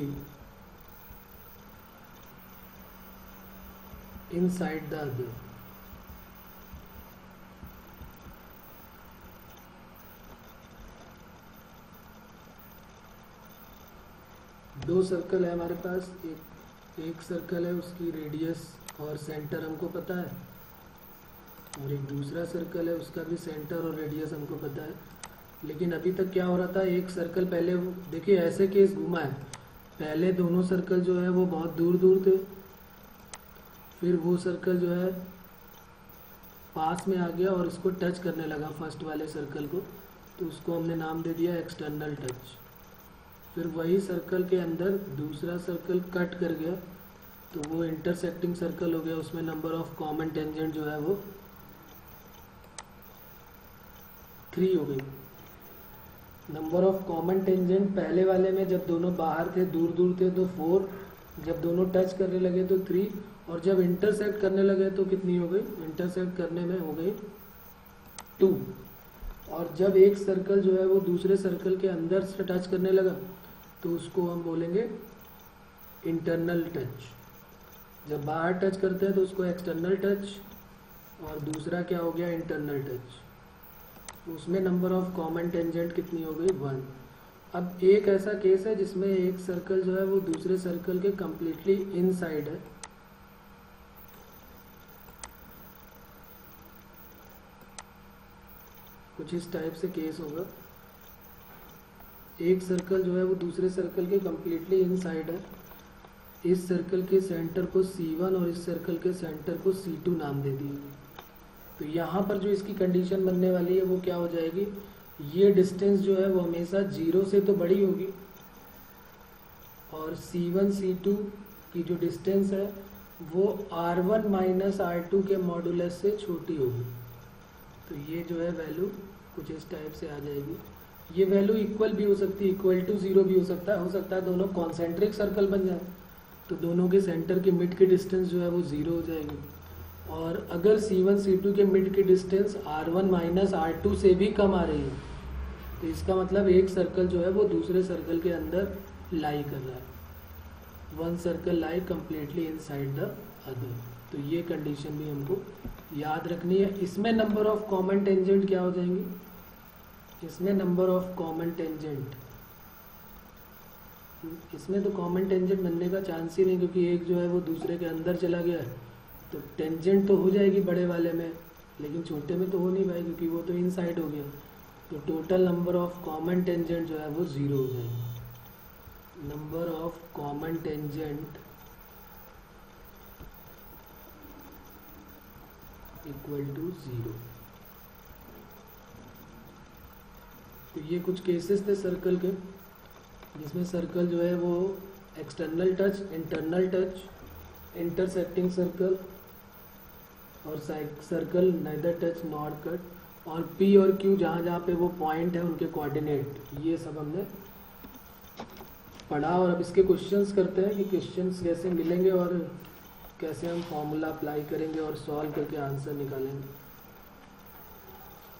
inside the other, दो सर्कल है हमारे पास, एक सर्कल है उसकी रेडियस और सेंटर हमको पता है, और एक दूसरा सर्कल है उसका भी सेंटर और रेडियस हमको पता है। लेकिन अभी तक क्या हो रहा था, एक सर्कल पहले, देखिए ऐसे केस घुमा है, पहले दोनों सर्कल जो है वो बहुत दूर दूर थे, फिर वो सर्कल जो है पास में आ गया और इसको टच करने लगा फर्स्ट वाले सर्कल को, तो उसको हमने नाम दे दिया एक्सटर्नल टच। फिर वही सर्कल के अंदर दूसरा सर्कल कट कर गया तो वो इंटरसेक्टिंग सर्कल हो गया, उसमें नंबर ऑफ कॉमन टेंजेंट जो है वो 3 हो गई। नंबर ऑफ कॉमन टेंजेंट पहले वाले में जब दोनों बाहर थे, दूर दूर थे तो 4, जब दोनों टच करने लगे तो 3, और जब इंटरसेक्ट करने लगे तो कितनी हो गई, इंटरसेक्ट करने में हो गई 2। और जब एक सर्कल जो है वो दूसरे सर्कल के अंदर से टच करने लगा तो उसको हम बोलेंगे इंटरनल टच। जब बाहर टच करते हैं तो उसको एक्सटर्नल टच, और दूसरा क्या हो गया, इंटरनल टच। उसमें नंबर ऑफ कॉमन टेंजेंट कितनी हो गई, 1। अब एक ऐसा केस है जिसमें एक सर्कल जो है वो दूसरे सर्कल के कंप्लीटली इनसाइड है, कुछ इस टाइप से केस होगा। एक सर्कल जो है वो दूसरे सर्कल के कंप्लीटली इनसाइड है, इस सर्कल के सेंटर को C1 और इस सर्कल के सेंटर को C2 नाम दे दिए। तो यहाँ पर जो इसकी कंडीशन बनने वाली है वो क्या हो जाएगी, ये डिस्टेंस जो है वो हमेशा 0 से तो बड़ी होगी, और C1 C2 की जो डिस्टेंस है वो R1 माइनस R2 के मॉडुलस से छोटी होगी। तो ये जो है वैल्यू कुछ इस टाइप से आ जाएगी। ये वैल्यू इक्वल भी हो सकती है, इक्वल टू 0 भी हो सकता है दोनों कॉन्सेंट्रिक सर्कल बन जाए तो दोनों के सेंटर के मिड की डिस्टेंस जो है वो 0 हो जाएगी। और अगर C1 C2 के मिड की डिस्टेंस R1 माइनस R2 से भी कम आ रही है तो इसका मतलब एक सर्कल जो है वो दूसरे सर्कल के अंदर लाई कर रहा है, one circle lie completely inside the other. तो ये कंडीशन भी हमको याद रखनी है। इसमें नंबर ऑफ कॉमन टेंजेंट क्या हो जाएंगी, इसमें नंबर ऑफ कॉमन टेंजेंट, इसमें तो कॉमन टेंजेंट बनने का चांस ही नहीं, क्योंकि एक जो है वो दूसरे के अंदर चला गया है। तो टेंजेंट तो हो जाएगी बड़े वाले में, लेकिन छोटे में तो हो नहीं पाएगी क्योंकि वो तो इनसाइड हो गया। तो total number of common tangent जो है वो 0 हो जाएगी। Number of common tangent equal to 0। तो ये कुछ केसेस थे सर्कल के, जिसमें सर्कल जो है वो external touch, internal touch, intersecting circle और circle neither touch not cut, और P और Q जहाँ जहाँ पे वो पॉइंट है उनके कोऑर्डिनेट, ये सब हमने पढ़ा। और अब इसके क्वेश्चंस करते हैं कि क्वेश्चंस कैसे मिलेंगे और कैसे हम फॉर्मूला अप्लाई करेंगे और सॉल्व करके आंसर निकालेंगे।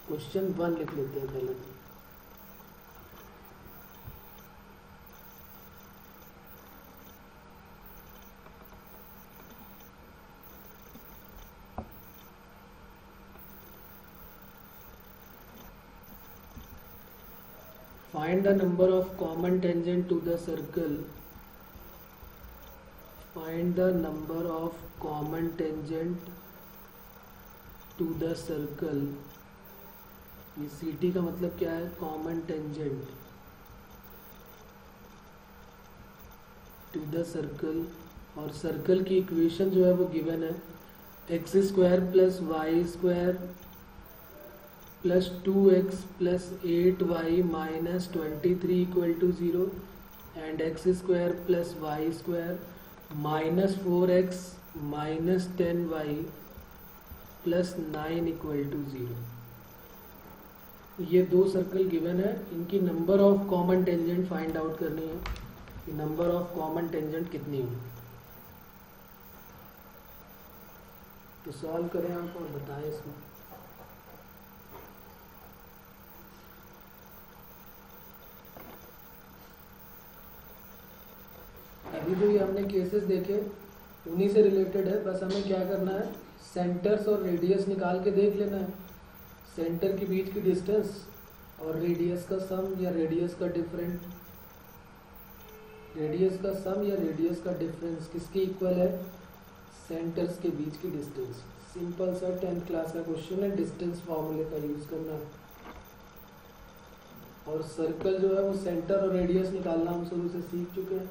क्वेश्चन 1 लिख लेते हैं पहले। Find the number of common tangent to the circle. Find the number of common tangent to the circle. ये CT का मतलब क्या है, common tangent to the circle। और सर्कल की इक्वेशन जो है वो गिवन है, x square plus Y square plus 2x plus 8y minus 23 equal to 0 and x square plus Y square minus 4x minus 10y plus 9 equal to 0। ये दो circle given है, इनकी number of common tangent find out करनी है कि number of common tangent कितनी हो। तो सॉल्व करें आप और बताएं इसमें। अभी जो ये हमने केसेस देखे उन्हीं से रिलेटेड है, बस हमें क्या करना है, सेंटर्स और रेडियस निकाल के देख लेना है। सेंटर के बीच की डिस्टेंस और रेडियस का सम या रेडियस का डिफरेंट, रेडियस का सम या रेडियस का डिफरेंस किसके इक्वल है, सेंटर्स के बीच की डिस्टेंस। सिंपल सा 10th क्लास का क्वेश्चन है, डिस्टेंस फॉर्मूले का यूज करना है। और सर्कल जो है वो सेंटर और रेडियस निकालना हम शुरू से सीख चुके हैं।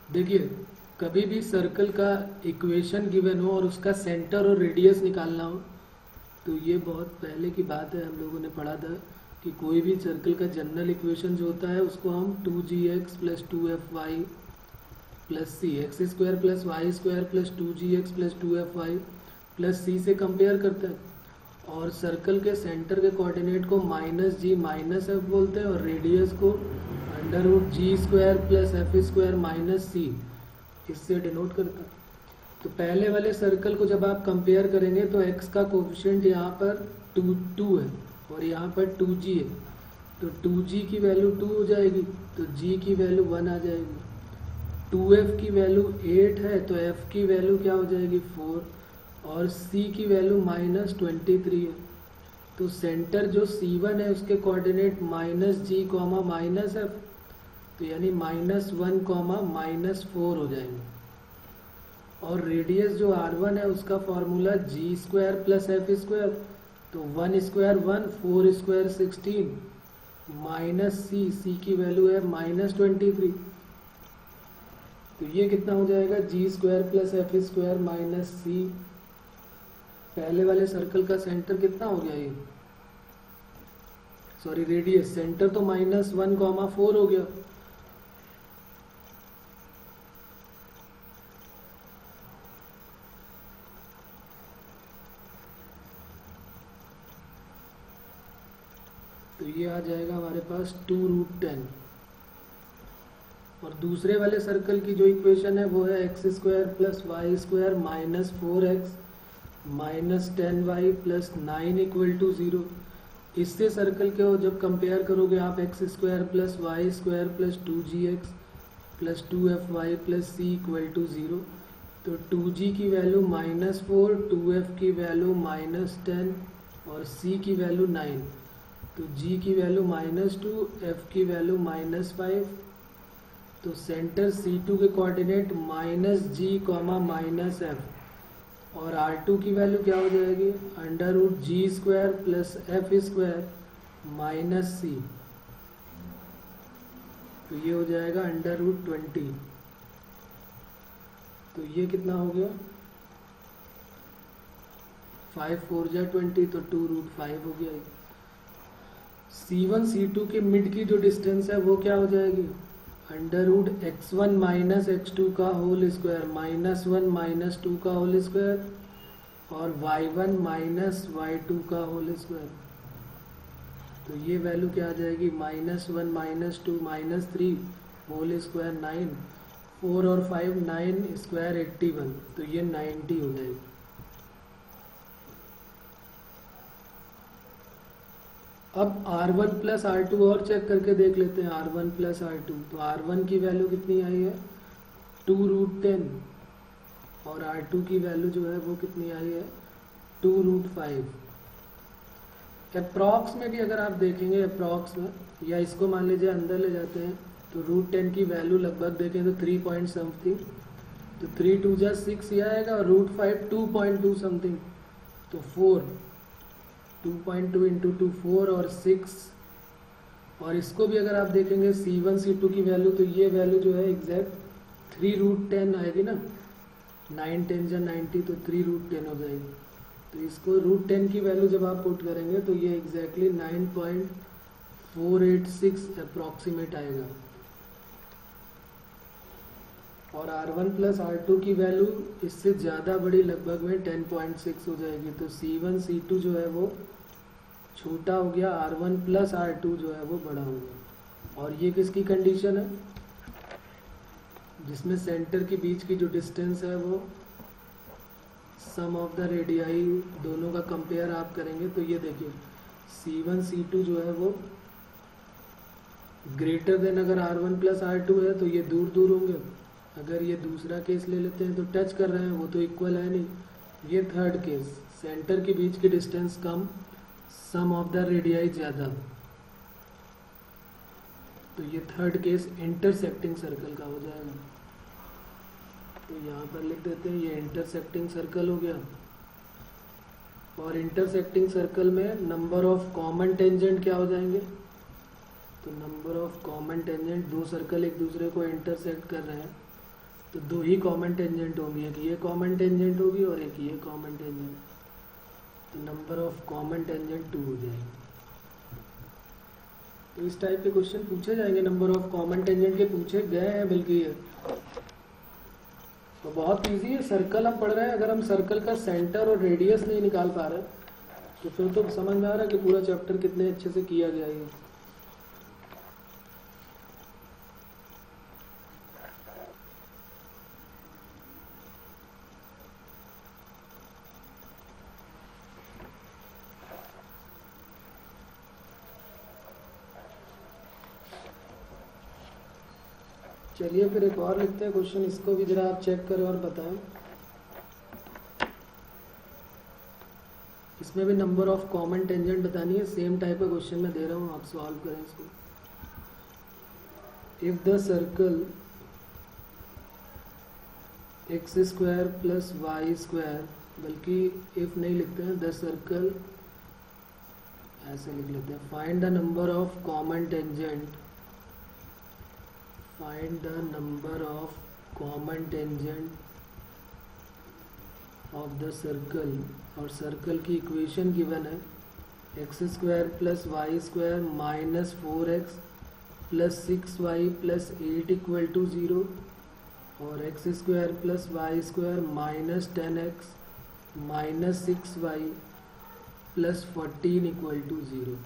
देखिए, कभी भी सर्कल का इक्वेशन गिवन हो और उसका सेंटर और रेडियस निकालना हो तो ये बहुत पहले की बात है, हम लोगों ने पढ़ा था कि कोई भी सर्कल का जनरल इक्वेशन जो होता है उसको हम 2gx plus 2fy plus C, X square plus Y square plus 2gx plus 2fy plus C से कंपेयर करते हैं। और सर्कल के सेंटर के कोऑर्डिनेट को माइनस जी माइनस एफ बोलते हैं और रेडियस को under root G square plus F square minus C, इससे डिनोट करता है। तो पहले वाले सर्कल को जब आप कंपेयर करेंगे तो x का कोफिशिएंट यहाँ पर 2 है और यहाँ पर 2g है, तो 2g की वैल्यू 2 हो जाएगी तो g की वैल्यू 1 आ जाएगी। 2f की वैल्यू 8 है तो f की वैल्यू क्या हो जाएगी 4, और c की वैल्यू -23 है। तो सेंटर जो C1 है उसके कोऑर्डिनेट -g, -f, तो यानी -1, -4 हो जाएंगे। और रेडियस जो R1 है उसका फॉर्मूला g² + f², तो 1² 1, 4² 16, -c की वैल्यू है -23, तो ये कितना हो जाएगा g² + f² -c। पहले वाले सर्कल का सेंटर कितना हो गया ये, सॉरी रेडियस, सेंटर तो -1, 4 हो गया। तो ये आ जाएगा हमारे पास 2√10। और दूसरे वाले सर्कल की जो इक्वेशन है वो है x² + y² -4x -10y + 9 = 0। इससे सर्कल के जब कंपेयर करोगे आप x² + y² + 2gx + 2fy + c = 0, तो 2g की वैल्यू -4, 2f की वैल्यू -10 और c की वैल्यू 9, तो g की वैल्यू -2, f की वैल्यू -5। तो सेंटर C2 के कोऑर्डिनेट -g, -f, और R2 की वैल्यू क्या हो जाएगी √g² + f² -c, तो ये हो जाएगा √20। तो ये कितना हो गया 5 4 जा 20, तो 2√5 हो गया। C1 C2 के मिड की जो डिस्टेंस है वो क्या हो जाएगी √x1 - x2 का होल स्क्वायर -1 - 2 का होल स्क्वायर और y1 - y2 का होल स्क्वायर, तो ये वैल्यू क्या आ जाएगी -1 - 2 -3 होल स्क्वायर 9, 4 और 5 9 स्क्वायर 81, तो ये 90 हो जाएगी। अब R1 + R2 और चेक करके देख लेते हैं, R1 + R2, तो R1 की वैल्यू कितनी आई है 2√10 और R2 की वैल्यू जो है वो कितनी आई है 2√5। अप्रॉक्स में भी अगर आप देखेंगे, अप्रॉक्स में, या इसको मान लीजिए अंदर ले जाते हैं, तो √10 की वैल्यू लगभग देखें तो 3 पॉइंट समथिंग, तो 3 2 जा 6 ये आएगा, और √5 2.2 समथिंग, तो 4 2.2 × 2 4 और 6। और इसको भी अगर आप देखेंगे C1 C2 की वैल्यू, तो ये वैल्यू जो है एग्जैक्ट 3√10 आएगी ना, 9 10 जा 90, तो 3√10 हो जाएगी। तो इसको √10 की वैल्यू जब आप पुट करेंगे तो ये एग्जैक्टली 9.486 अप्रॉक्सीमेट आएगा। और R1 + R2 की वैल्यू इससे ज़्यादा बड़ी, लगभग में 10.6 हो जाएगी। तो C1 C2 जो है वो छोटा हो गया, R1 + R2 जो है वो बड़ा हो गया। और ये किसकी कंडीशन है, जिसमें सेंटर के बीच की जो डिस्टेंस है वो सम ऑफ द रेडियाई दोनों का कंपेयर आप करेंगे, तो ये देखिए C1 C2 जो है वो ग्रेटर देन, अगर R1 + R2 है तो ये दूर दूर होंगे। अगर ये दूसरा केस ले लेते हैं तो टच कर रहे हैं, वो तो इक्वल है नहीं। ये थर्ड केस, सेंटर के बीच की डिस्टेंस कम, सम ऑफ द रेडियाई ज़्यादा, तो ये थर्ड केस इंटरसेक्टिंग सर्कल का हो जाएगा। तो यहाँ पर लिख देते हैं ये इंटरसेक्टिंग सर्कल हो गया। और इंटरसेक्टिंग सर्कल में नंबर ऑफ कॉमन टेंजेंट क्या हो जाएंगे, तो नंबर ऑफ कॉमन टेंजेंट, दो सर्कल एक दूसरे को इंटरसेक्ट कर रहे हैं तो दो ही कॉमन टेंजेंट होंगी, एक ये कॉमन टेंजेंट होगी और एक ये कॉमन टेंजेंट, तो नंबर ऑफ कॉमन टेंजेंट 2 हो जाएगी। तो इस टाइप के क्वेश्चन पूछे जाएंगे, नंबर ऑफ कॉमन टेंजेंट के पूछे गए हैं बल्कि ये, तो बहुत इजी है। सर्कल हम पढ़ रहे हैं, अगर हम सर्कल का सेंटर और रेडियस नहीं निकाल पा रहे तो फिर तो समझ में आ रहा है कि पूरा चैप्टर कितने अच्छे से किया गया है। चलिए फिर एक और लिखते हैं क्वेश्चन, इसको भी जरा आप चेक करें और बताएं। इसमें भी नंबर ऑफ कॉमन टेंजेंट बतानी है, सेम टाइप का क्वेश्चन मैं दे रहा हूँ, आप सॉल्व करें इसको। If the circle x square plus Y square, बल्कि इफ नहीं लिखते हैं, द सर्कल ऐसे लिख लेते हैं, find the number of common tangent, find the number of common tangent of the circle, और सर्कल की इक्वेशन गिवन है x square plus Y square minus 4x plus 6y plus 8 equal to 0, और x square plus Y square minus 10x minus 6y plus 14 equal to 0।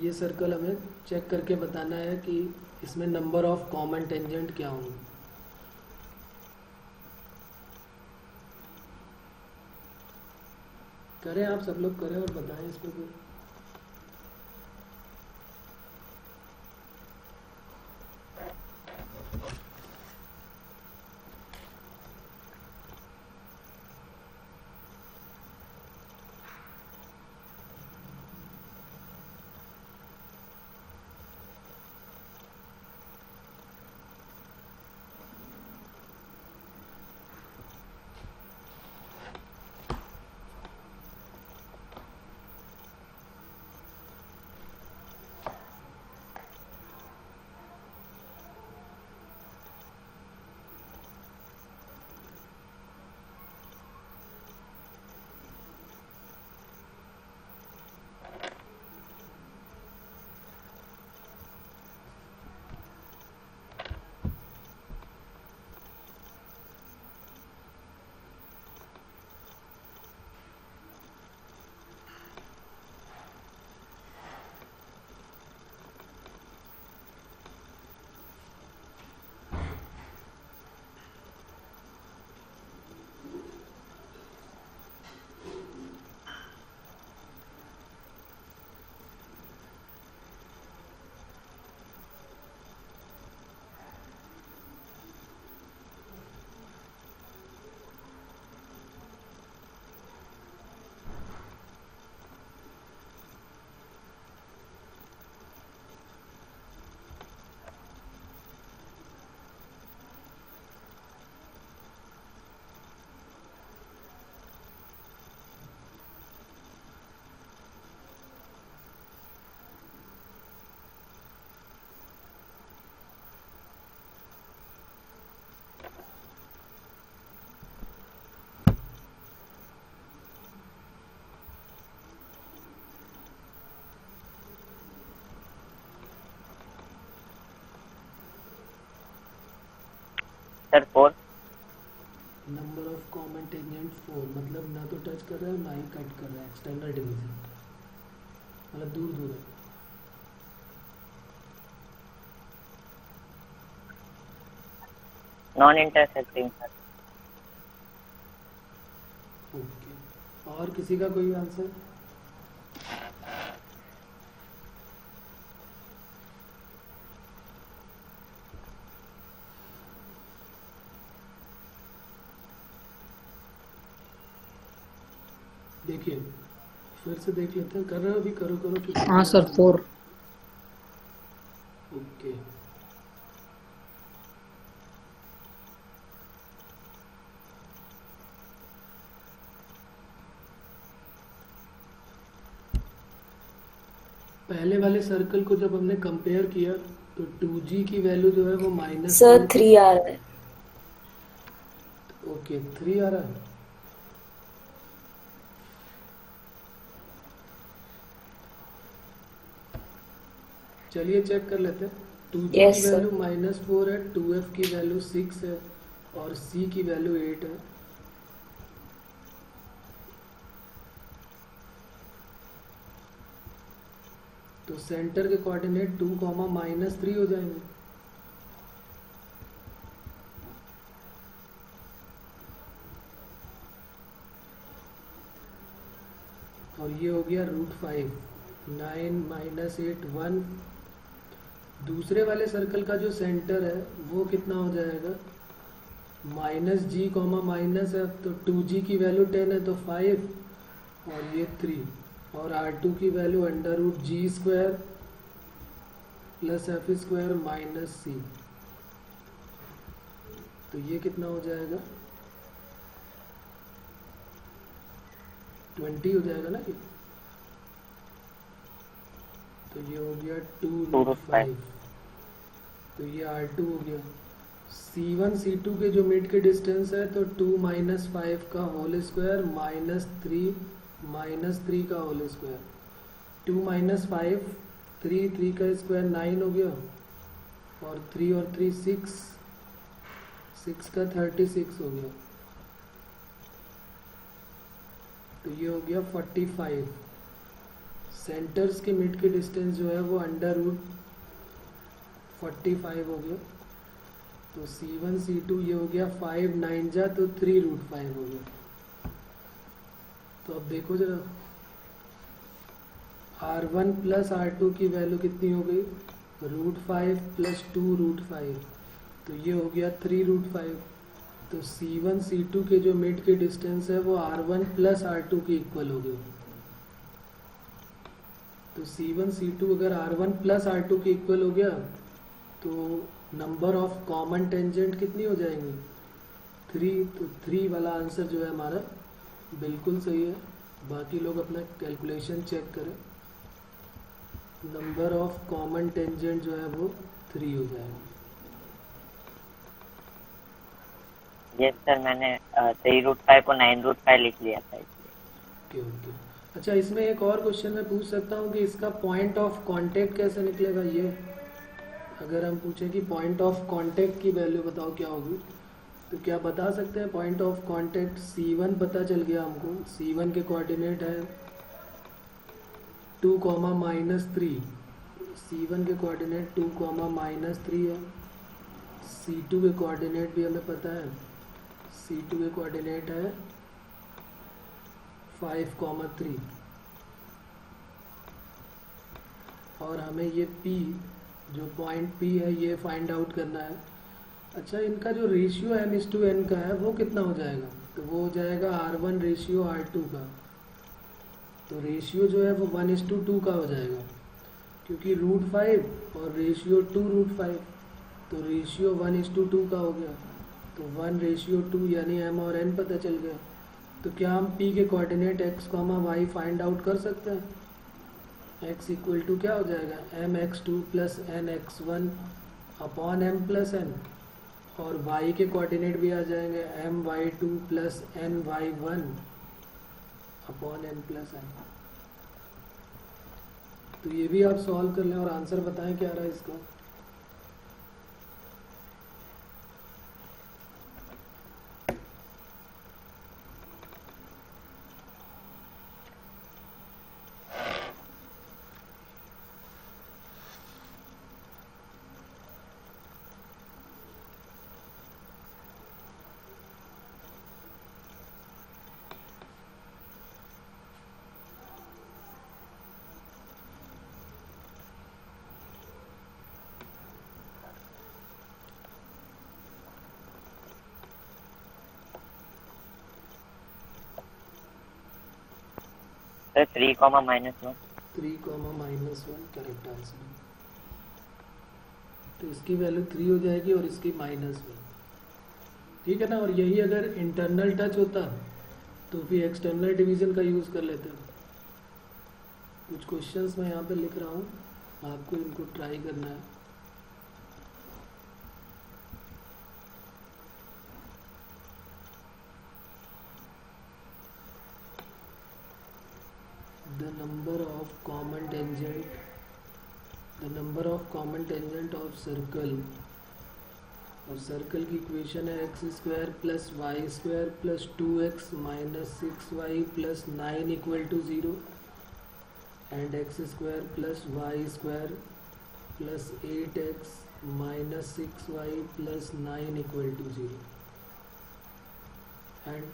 ये circle हमें check करके बताना है कि इसमें नंबर ऑफ कॉमन टेंजेंट क्या होंगे। करें आप सब लोग करें और बताएं इसको फिर। Sir 4। Number of common tangent 4, मतलब ना तो टच कर रहा है ना ही कट कर रहा है, एक्सटर्नल डिवीजन, मतलब दूर दूर है। Non intersecting sir. ओके, और किसी का कोई आंसर? देखिए फिर से देख लेते हैं, कर रहे हो अभी? करो करो। हाँ सर 4। ओके, पहले वाले सर्कल को जब हमने कंपेयर किया तो 2g की वैल्यू जो है वो माइनस सर 3 आ रहा है। ओके 3 आ रहा है। चलिए चेक कर लेते हैं। 2g Yes, की sir. वैल्यू -4 है, 2f की वैल्यू 6 है और c की वैल्यू 8 है। तो सेंटर के कोऑर्डिनेट 2, -3 हो जाएंगे। और ये हो गया √5, 9 - 8 1, दूसरे वाले सर्कल का जो सेंटर है वो कितना हो जाएगा, माइनस जी कॉमा माइनस है, तो 2g की वैल्यू 10 है तो 5 और ये 3, और R2 की value under root G square plus F square minus C, तो ये कितना हो जाएगा, 20 हो जाएगा ना ये, तो ये हो गया 2√5, तो ये R2 हो गया। C1 C2 के जो मिड के डिस्टेंस है तो 2 माइनस 5 का होल स्क्वायर माइनस 3 का होल स्क्वायर, 2 माइनस 5 3 का स्क्वायर 9 हो गया, और 3 और 3 6 का 36 हो गया, तो ये हो गया 45। सेंटर्स के मिड के डिस्टेंस जो है वो अंडर रूट 45 हो गया, तो C1 C2 ये हो गया 5 9 जा तो 3√5 हो गया। तो अब देखो जरा, R1 प्लस R2 की वैल्यू कितनी हो गई, √5 प्लस 2√5, तो ये हो गया 3√5। तो C1 C2 के जो मिड के डिस्टेंस है वो R1 प्लस R2 के इक्वल हो गया। तो C1 C2 अगर R1 प्लस R2 के इक्वल हो गया तो नंबर ऑफ कॉमन टेंजेंट कितनी हो जाएंगी, 3, तो 3 वाला आंसर जो है हमारा बिल्कुल सही है। बाकी लोग अपना कैलकुलेशन चेक करें, नंबर ऑफ कॉमन टेंजेंट जो है वो 3 हो जाएगा। यस सर, मैंने 3√5 को 9√5 लिख लिया था इसलिए। ओके। अच्छा, इसमें एक और क्वेश्चन मैं पूछ सकता हूँ कि इसका पॉइंट ऑफ कांटेक्ट कैसे निकलेगा। ये अगर हम पूछें कि पॉइंट ऑफ कांटेक्ट की वैल्यू बताओ क्या होगी, तो क्या बता सकते हैं पॉइंट ऑफ कांटेक्ट। C1 पता चल गया हमको, C1 के कोऑर्डिनेट है 2, -3, C1 के कोऑर्डिनेट 2, -3 है। C2 के कोऑर्डिनेट भी हमें पता है, C2 के कोऑर्डिनेट है 5, 3, और हमें ये P जो पॉइंट P है ये फाइंड आउट करना है। अच्छा, इनका जो रेशियो m/n का है वो कितना हो जाएगा, तो वो हो जाएगा R1 रेशियो R2 का, तो रेशियो जो है वो 1:2 का हो जाएगा, क्योंकि √5 और रेशियो 2√5, तो रेशियो 1:2 का हो गया, तो 1:2 यानी m और n पता चल गया। तो क्या हम P के coordinate x, y find out कर सकते हैं। x इक्वल टू क्या हो जाएगा, mx2 plus nx1 upon m plus n, और y के कोऑर्डिनेट भी आ जाएंगे my2 plus ny1 upon n plus n। तो ये भी आप सॉल्व कर लें और आंसर बताएं क्या रहा है इसका। सर 3, -1। 3, -1 correct answer. तो इसकी वैल्यू 3 हो जाएगी और इसकी -1, ठीक है ना। और यही अगर इंटरनल टच होता तो फिर एक्सटर्नल डिवीज़न का यूज़ कर लेते हैं। कुछ क्वेश्चंस मैं यहाँ पे लिख रहा हूँ, आपको इनको ट्राई करना है। The number of common tangent of circle, और सर्कल की इक्वेशन है x² plus y² plus 2x minus 6y plus 9 equal to 0, and x² plus y² plus 8x minus 6y plus 9 equal to 0, and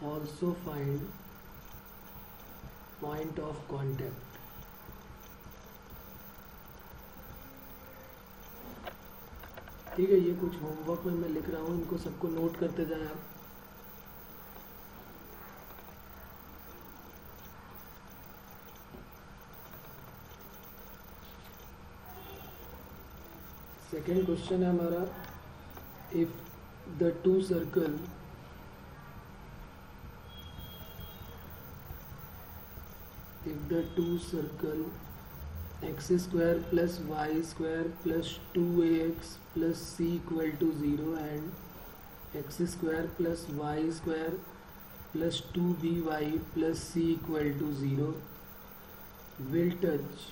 also find point of contact. ठीक है, ये कुछ homework में मैं लिख रहा हूँ, इनको सबको नोट करते जाएं आप। सेकेंड क्वेश्चन है हमारा, if the two circle x square plus y square plus 2ax plus c equal to 0 and x square plus y square plus 2by plus c equal to 0 will touch।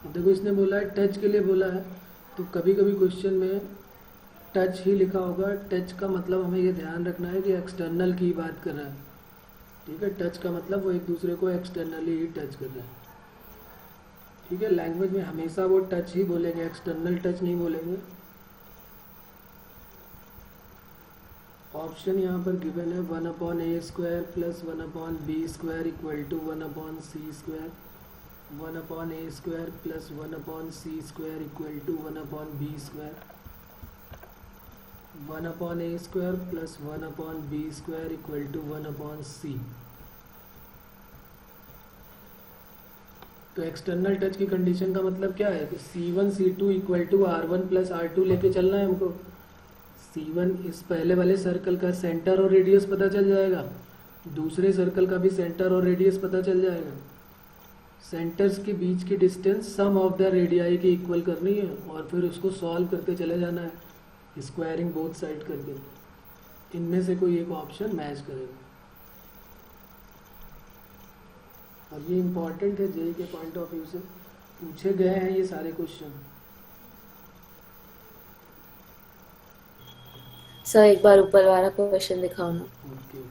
देखो इसने बोला है touch के लिए बोला है, तो कभी कभी क्वेश्चन में टच ही लिखा होगा। टच का मतलब हमें ये ध्यान रखना है कि एक्सटर्नल की बात कर रहा है। ठीक है, टच का मतलब वो एक दूसरे को एक्सटर्नली ही टच कर रहा है। ठीक है, लैंग्वेज में हमेशा वो टच ही बोलेंगे, एक्सटर्नल टच नहीं बोलेंगे। ऑप्शन यहाँ पर गिवन है 1/a² plus 1/b² equal to 1/c² 1/a² plus 1/c² equal to 1/b² 1/a² plus 1/b² equal to 1/c। तो एक्सटर्नल टच की कंडीशन का मतलब क्या है कि C1 C2 equal to R1 plus R2 लेके चलना है हमको। C1 इस पहले वाले सर्कल का सेंटर और रेडियस पता चल जाएगा, दूसरे सर्कल का भी सेंटर और रेडियस पता चल जाएगा। सेंटर्स के बीच की distance sum of the radii के इक्वल करनी है और फिर उसको सॉल्व करते चले जाना है, स्क्वायरिंग बोथ साइड करके। इनमें से कोई एक ऑप्शन मैच करेगा, और ये इम्पॉर्टेंट है जेई के पॉइंट ऑफ व्यू से पूछे गए हैं ये सारे क्वेश्चन। सर एक बार ऊपर वाला क्वेश्चन दिखाओ ना। Okay,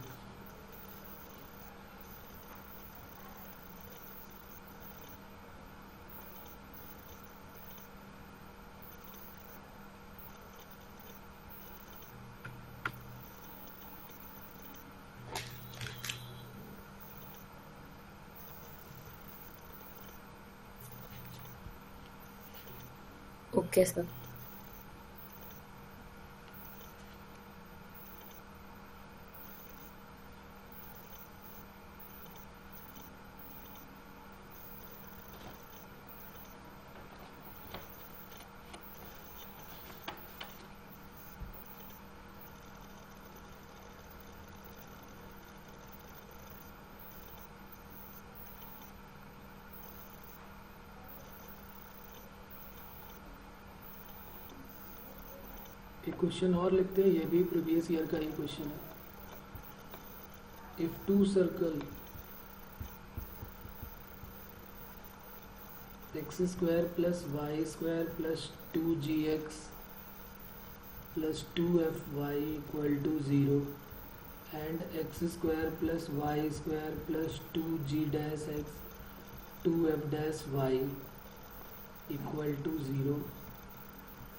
okay sir. एक क्वेश्चन और लिखते हैं, ये भी प्रीवियस ईयर का ही क्वेश्चन है। If two circle x² plus y² plus 2gx plus 2fy equal to 0 and x² plus y² plus 2g' 2f' y equal to 0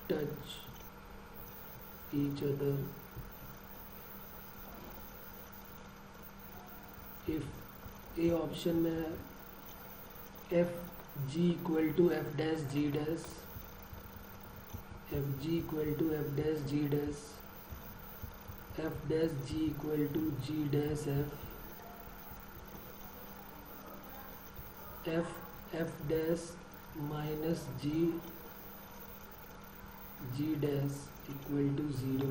touch each other if a option में है fg equal to f' g' fg equal to f' g' f' g equal to g' f minus g equal to 0।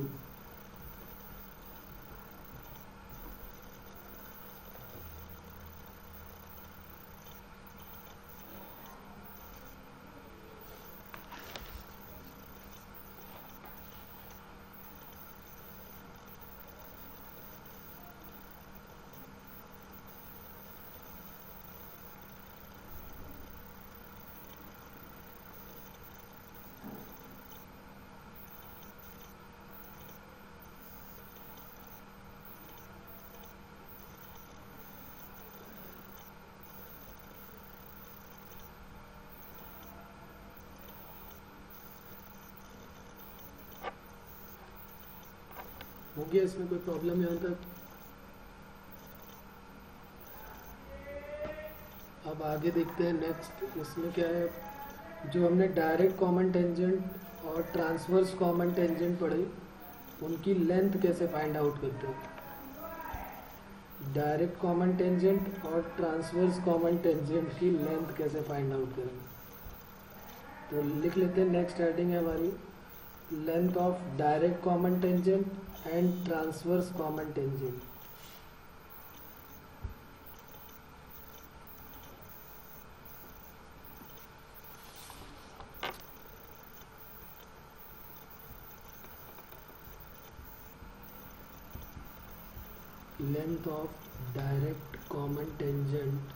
हो गया, इसमें कोई problem यहाँ तक? अब आगे देखते हैं नेक्स्ट, इसमें क्या है। जो हमने डायरेक्ट कॉमन टेंजेंट और ट्रांसवर्स कॉमन टेंजेंट पढ़े, उनकी लेंथ कैसे फाइंड आउट करते हैं। डायरेक्ट कॉमन टेंजेंट और ट्रांसवर्स कॉमन टेंजेंट की लेंथ कैसे फाइंड आउट करेंगे। तो लिख लेते हैं, नेक्स्ट हेडिंग है हमारी length of direct common tangent and transverse common tangent. length of direct common tangent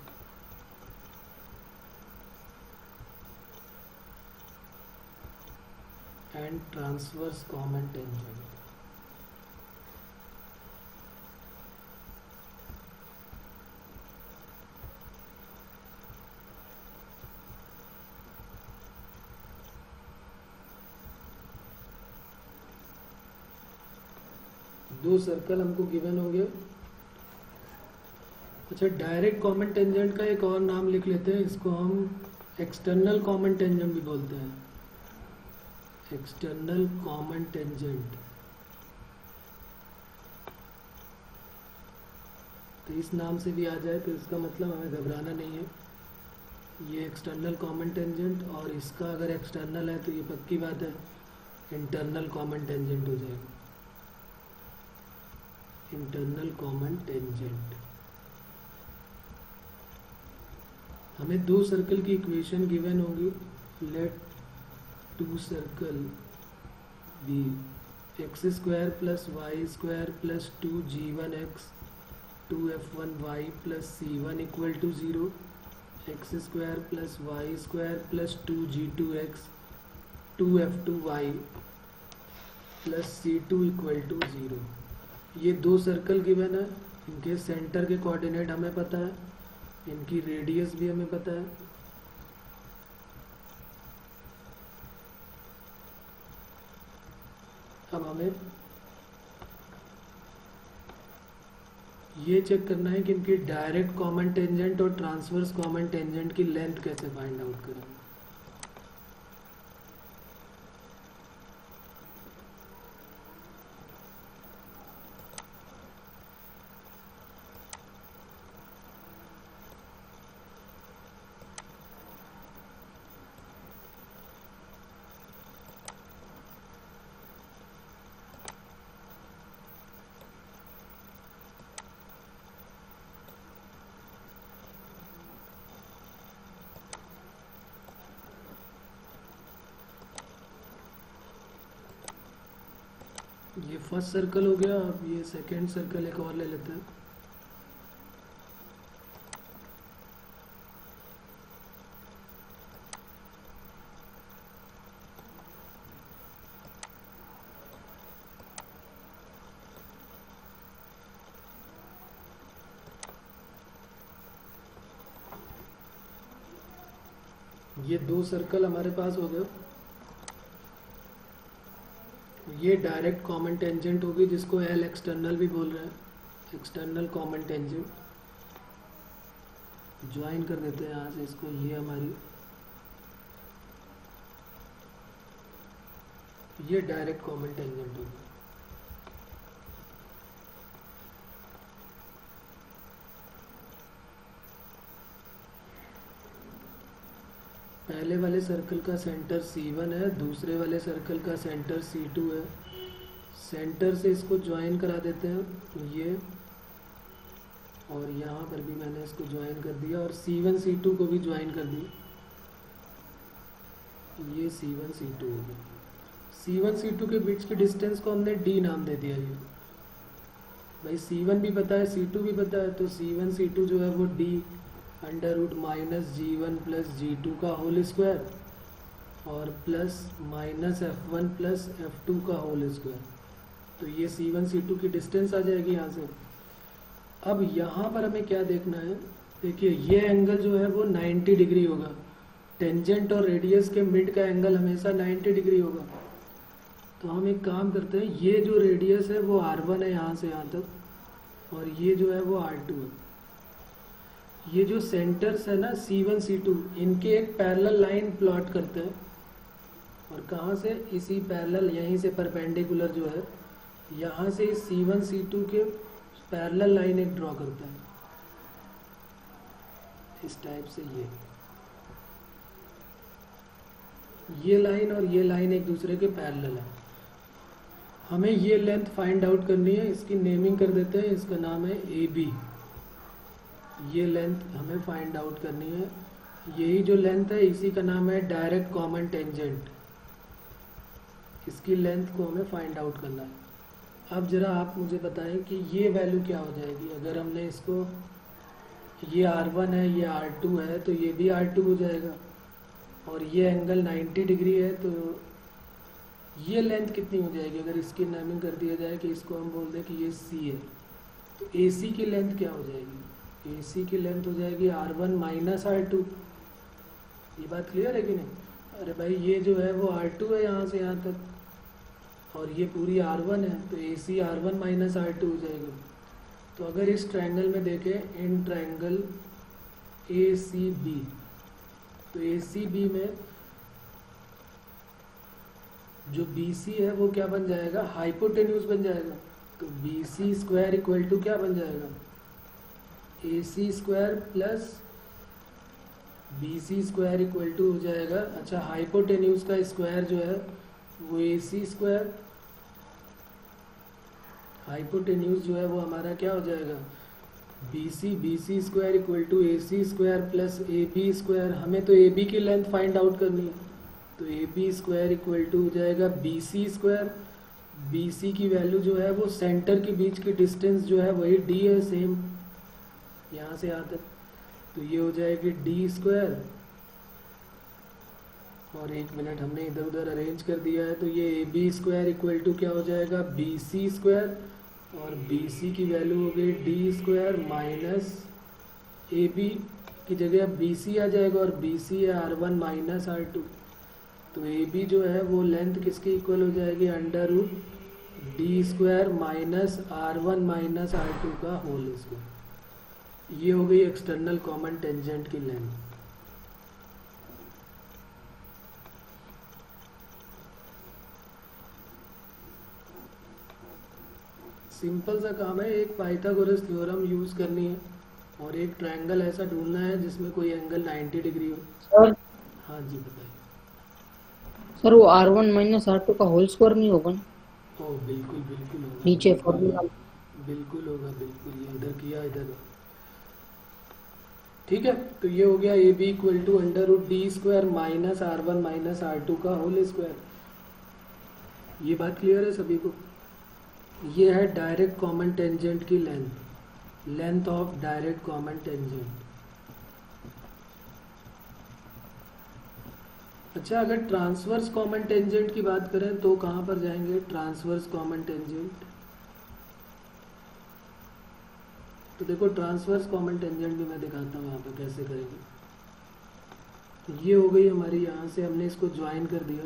and transverse common tangent. दो सर्कल हमको गिवन हो गया। अच्छा, डायरेक्ट कॉमन टेंजेंट का एक और नाम लिख लेते हैं, इसको हम एक्सटर्नल कॉमन टेंजेंट भी बोलते हैं। External common tangent. तो इस नाम से भी आ जाए तो इसका मतलब हमें घबराना नहीं है। ये एक्सटर्नल कॉमन टेंजेंट, और इसका अगर एक्सटर्नल है तो ये पक्की बात है इंटरनल कॉमन टेंजेंट हो जाएगा। Internal common tangent. हमें दो सर्कल की इक्वेशन गिवन होगी। Let two circle be x square plus Y square plus 2g1x 2f1y plus c1 equal to 0, x square plus Y square plus 2g2x 2f2y plus c2 equal to 0। ये दो circle given है, इनके centre के coordinate हमें पता है, इनकी radius भी हमें पता है। अब हमें ये चेक करना है कि इनकी डायरेक्ट कॉमन टेंजेंट और ट्रांसवर्स कॉमन टेंजेंट की लेंथ कैसे फाइंड आउट करेंगे। ये फर्स्ट सर्कल हो गया। अब ये सेकंड सर्कल एक और ले लेते हैं। ये दो सर्कल हमारे पास हो गए। ये डायरेक्ट कॉमन टेंजेंट होगी, जिसको एल एक्सटर्नल भी बोल रहे हैं, एक्सटर्नल कॉमन टेंजेंट। ज्वाइन कर देते हैं यहाँ से इसको। ये हमारी ये डायरेक्ट कॉमन टेंजेंट होगी। पहले वाले सर्कल का सेंटर C1 है, दूसरे वाले सर्कल का सेंटर C2 है। सेंटर से इसको ज्वाइन करा देते हैं ये, और यहाँ पर भी मैंने इसको ज्वाइन कर दिया, और C1 C2 को भी ज्वाइन कर दी। ये C1 C2 हो गया। C1 C2 के बीच की डिस्टेंस को हमने D नाम दे दिया। ये भाई C1 भी पता है, C2 भी पता है, तो C1 C2 जो है वो D under root minus G1 plus G2 का होल स्क्वायर और plus minus F1 plus F2 का होल स्क्वायर। तो ये C1 C2 की डिस्टेंस आ जाएगी यहाँ से। अब यहाँ पर हमें क्या देखना है, देखिए ये एंगल जो है वो 90 डिग्री होगा। टेंजेंट और रेडियस के मिड का एंगल हमेशा 90 डिग्री होगा। तो हम एक काम करते हैं, ये जो रेडियस है वो R1 है यहाँ से यहाँ तक, और ये जो है वो R2 है। ये जो सेंटर्स है ना C1 C2, इनके एक पैरेलल लाइन प्लॉट करते हैं, और कहाँ से, इसी पैरेलल, यहीं से परपेंडिकुलर जो है, यहाँ से C1 C2 के पैरेलल लाइन एक ड्रॉ करते हैं इस टाइप से। ये लाइन और ये लाइन एक दूसरे के पैरेलल है। हमें ये लेंथ फाइंड आउट करनी है, इसकी नेमिंग कर देते हैं, इसका नाम है AB। ये लेंथ हमें फाइंड आउट करनी है। यही जो लेंथ है इसी का नाम है डायरेक्ट कॉमन टेंजेंट। इसकी लेंथ को हमें फाइंड आउट करना है। अब जरा आप मुझे बताएं कि ये वैल्यू क्या हो जाएगी। अगर हमने इसको, ये R1 है, ये R2 है, तो ये भी R2 हो जाएगा, और ये एंगल 90 डिग्री है, तो ये लेंथ कितनी हो जाएगी। अगर इसकी नेमिंग कर दिया जाए कि इसको हम बोल दें कि ये C है, तो AC की लेंथ क्या हो जाएगी। AC की लेंथ हो जाएगी R1 माइनस R2। ये बात क्लियर है कि नहीं। अरे भाई ये जो है वो R2 है यहाँ से यहाँ तक, और ये पूरी R1 है, तो AC R1 माइनस R2 हो जाएगी। तो अगर इस ट्रायंगल में देखें, इन ट्रायंगल ACB, तो ACB में जो BC है वो क्या बन जाएगा, हाइपोटेन्यूज बन जाएगा। तो BC स्क्वायर इक्वल टू क्या बन जाएगा, AC square plus BC square equal to हो जाएगा, अच्छा हाइपोटेन्यूज का स्क्वायर जो है वो AC स्क्वायर, हाइपोटेन्यूज जो है वो हमारा क्या हो जाएगा, BC square equal to AC square plus AB square. हमें तो AB की लेंथ फाइंड आउट करनी है, तो AB स्क्वायर इक्वल टू हो जाएगा BC स्क्वायर। BC की वैल्यू जो है वो सेंटर के बीच की डिस्टेंस जो है वही D है, सेम यहाँ से यहाँ तक, तो ये हो जाएगी D स्क्वायर। और एक मिनट, हमने इधर उधर अरेंज कर दिया है, तो ये AB स्क्वायर इक्वल टू क्या हो जाएगा, BC स्क्वायर, और BC की वैल्यू हो गई D स्क्वायर माइनस AB की जगह BC आ जाएगा, और BC है R1 माइनस R2। तो AB जो है वो लेंथ किसके इक्वल हो जाएगी, under root D square minus R1 minus R2 का होल स्क्वायर। ये हो गई एक्सटर्नल कॉमन टेंजेंट की लेंथ। सिंपल सा काम है, एक पाइथागोरस थ्योरम यूज करनी है और एक ट्रायंगल ऐसा ढूंढना है जिसमें कोई एंगल 90 डिग्री हो। सर हाँ जी बताइए। सर वो R1 माइनस R2 का होल स्क्वायर नहीं होगा ना। ओ बिल्कुल बिल्कुल होगा, नीचे फॉर्मूला बिल्कुल होगा, बिल्कुल। ये इधर किया, इधर ठीक है। तो ये हो गया AB equal to under root D square minus R1 minus R2 का होल स्क्वायर। ये बात क्लियर है सभी को। ये है डायरेक्ट कॉमन टेंजेंट की length, length of direct common tangent. अच्छा, अगर ट्रांसवर्स कॉमन टेंजेंट की बात करें तो कहाँ पर जाएंगे, ट्रांसवर्स कॉमन टेंजेंट। तो देखो ट्रांसवर्स कॉमन टेंजेंट भी मैं दिखाता हूँ यहाँ पर कैसे करेंगे। तो ये हो गई हमारी, यहाँ से हमने इसको ज्वाइन कर दिया,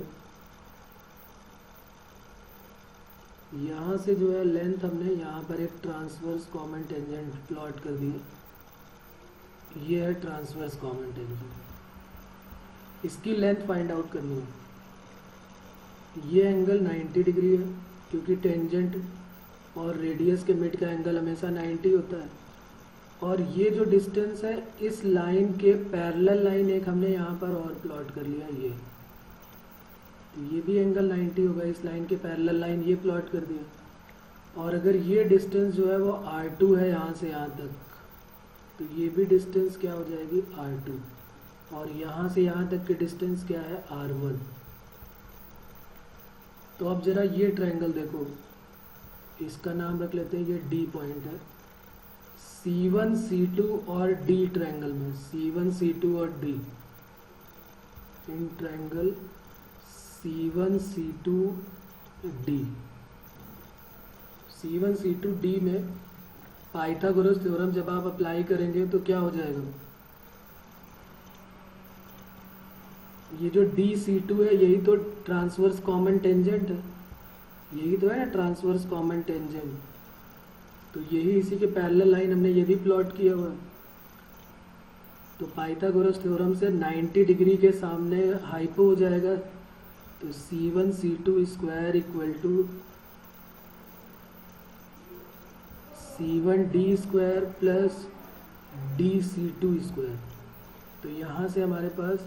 यहाँ से जो है लेंथ हमने यहाँ पर एक ट्रांसवर्स कॉमन टेंजेंट प्लॉट कर दिया। ये है ट्रांसवर्स कॉमन टेंजेंट, इसकी लेंथ फाइंड आउट करनी है। ये एंगल 90 डिग्री है क्योंकि टेंजेंट और रेडियस के मिड का एंगल हमेशा 90 होता है। और ये जो डिस्टेंस है इस लाइन के पैरेलल लाइन एक हमने यहाँ पर और प्लॉट कर लिया, ये तो ये भी एंगल 90 होगा, इस लाइन के पैरेलल लाइन ये प्लॉट कर दिया। और अगर ये डिस्टेंस जो है वो R2 है यहाँ से यहाँ तक, तो ये भी डिस्टेंस क्या हो जाएगी R2, और यहाँ से यहाँ तक की डिस्टेंस क्या है R1। तो अब जरा ये ट्रायंगल देखो, इसका नाम रख लेते हैं, ये D पॉइंट है। C1 C2 और D ट्रायंगल में, C1 C2 और D in triangle C1 C2 D, C1 C2 D में पाइथागोरस थ्योरम जब आप अप्लाई करेंगे तो क्या हो जाएगा, ये जो DC2 है यही तो ट्रांसवर्स कॉमन टेंजेंट है, यही तो है ना ट्रांसवर्स कॉमन टेंजेंट। तो यही इसी के पैरेलल लाइन हमने ये भी प्लॉट किया हुआ है। तो पाइथागोरस थ्योरम से 90 डिग्री के सामने हाइपो हो जाएगा, तो C1 C2 square equal to C1 D square plus DC2 square. तो यहाँ से हमारे पास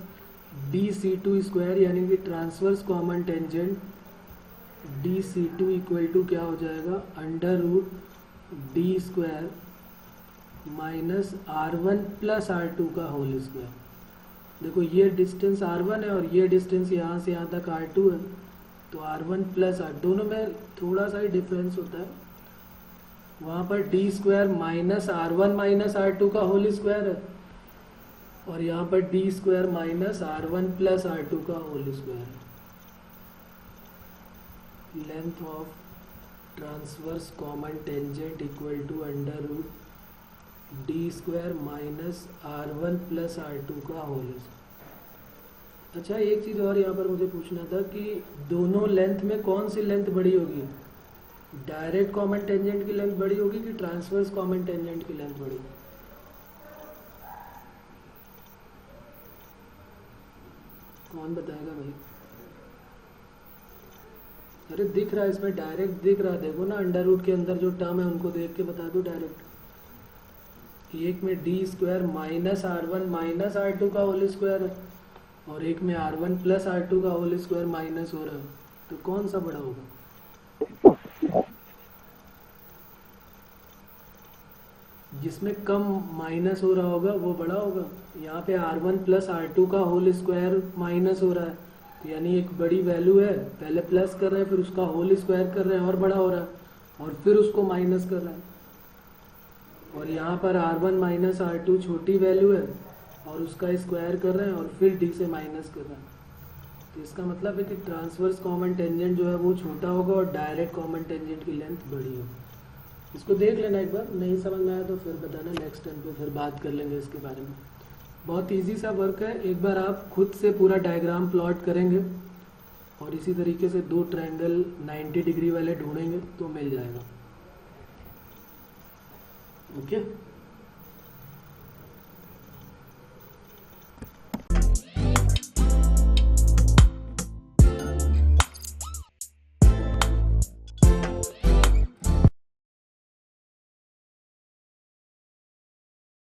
DC2 स्क्वायर यानी कि transverse common tangent DC2 equal to क्या हो जाएगा, under root D square minus R1 plus R2 का होल स्क्वायर। देखो ये डिस्टेंस R1 है और ये डिस्टेंस यहाँ से यहाँ तक R2 है, तो R1 प्लस R दोनों में थोड़ा सा ही डिफरेंस होता है। वहाँ पर D square minus R1 minus R2 का होल स्क्वायर है और यहाँ पर D square minus R1 plus R2 का होल स्क्वायर है। Length of transverse common tangent equal to under root D square minus R1 plus R2 का whole square. अच्छा, एक चीज़ और यहाँ पर मुझे पूछना था कि दोनों लेंथ में कौन सी लेंथ बड़ी होगी, डायरेक्ट कॉमन टेंजेंट की लेंथ बड़ी होगी कि ट्रांसवर्स कॉमन टेंजेंट की लेंथ बड़ी होगी? कौन बताएगा भाई? अरे दिख रहा है इसमें, डायरेक्ट दिख रहा है, देखो ना अंडर रूट के अंदर जो टर्म है उनको देख के बता दो डायरेक्ट। एक में D square minus R1 minus R2 का होल स्क्वायर है और एक में R1 प्लस R2 का होल स्क्वायर माइनस हो रहा है, तो कौन सा बड़ा होगा? जिसमें कम माइनस हो रहा होगा वो बड़ा होगा। यहाँ पे R1 प्लस R2 का होल स्क्वायर माइनस हो रहा है, तो यानी एक बड़ी वैल्यू है, पहले प्लस कर रहे हैं फिर उसका होल स्क्वायर कर रहे हैं और बड़ा हो रहा है और फिर उसको माइनस कर रहे हैं। और यहाँ पर R1 माइनस R2 छोटी वैल्यू है और उसका स्क्वायर कर रहे हैं और फिर D से माइनस कर रहे हैं। तो इसका मतलब है कि ट्रांसवर्स कॉमन टेंजेंट जो है वो छोटा होगा और डायरेक्ट कॉमन टेंजेंट की लेंथ बड़ी होगी। इसको देख लेना एक बार, नहीं समझ में आया तो फिर बताना, नेक्स्ट टाइम पे फिर बात कर लेंगे इसके बारे में। बहुत इजी सा वर्क है, एक बार आप खुद से पूरा डायग्राम प्लॉट करेंगे और इसी तरीके से दो ट्रायंगल 90 डिग्री वाले ढूंढेंगे तो मिल जाएगा। ओके।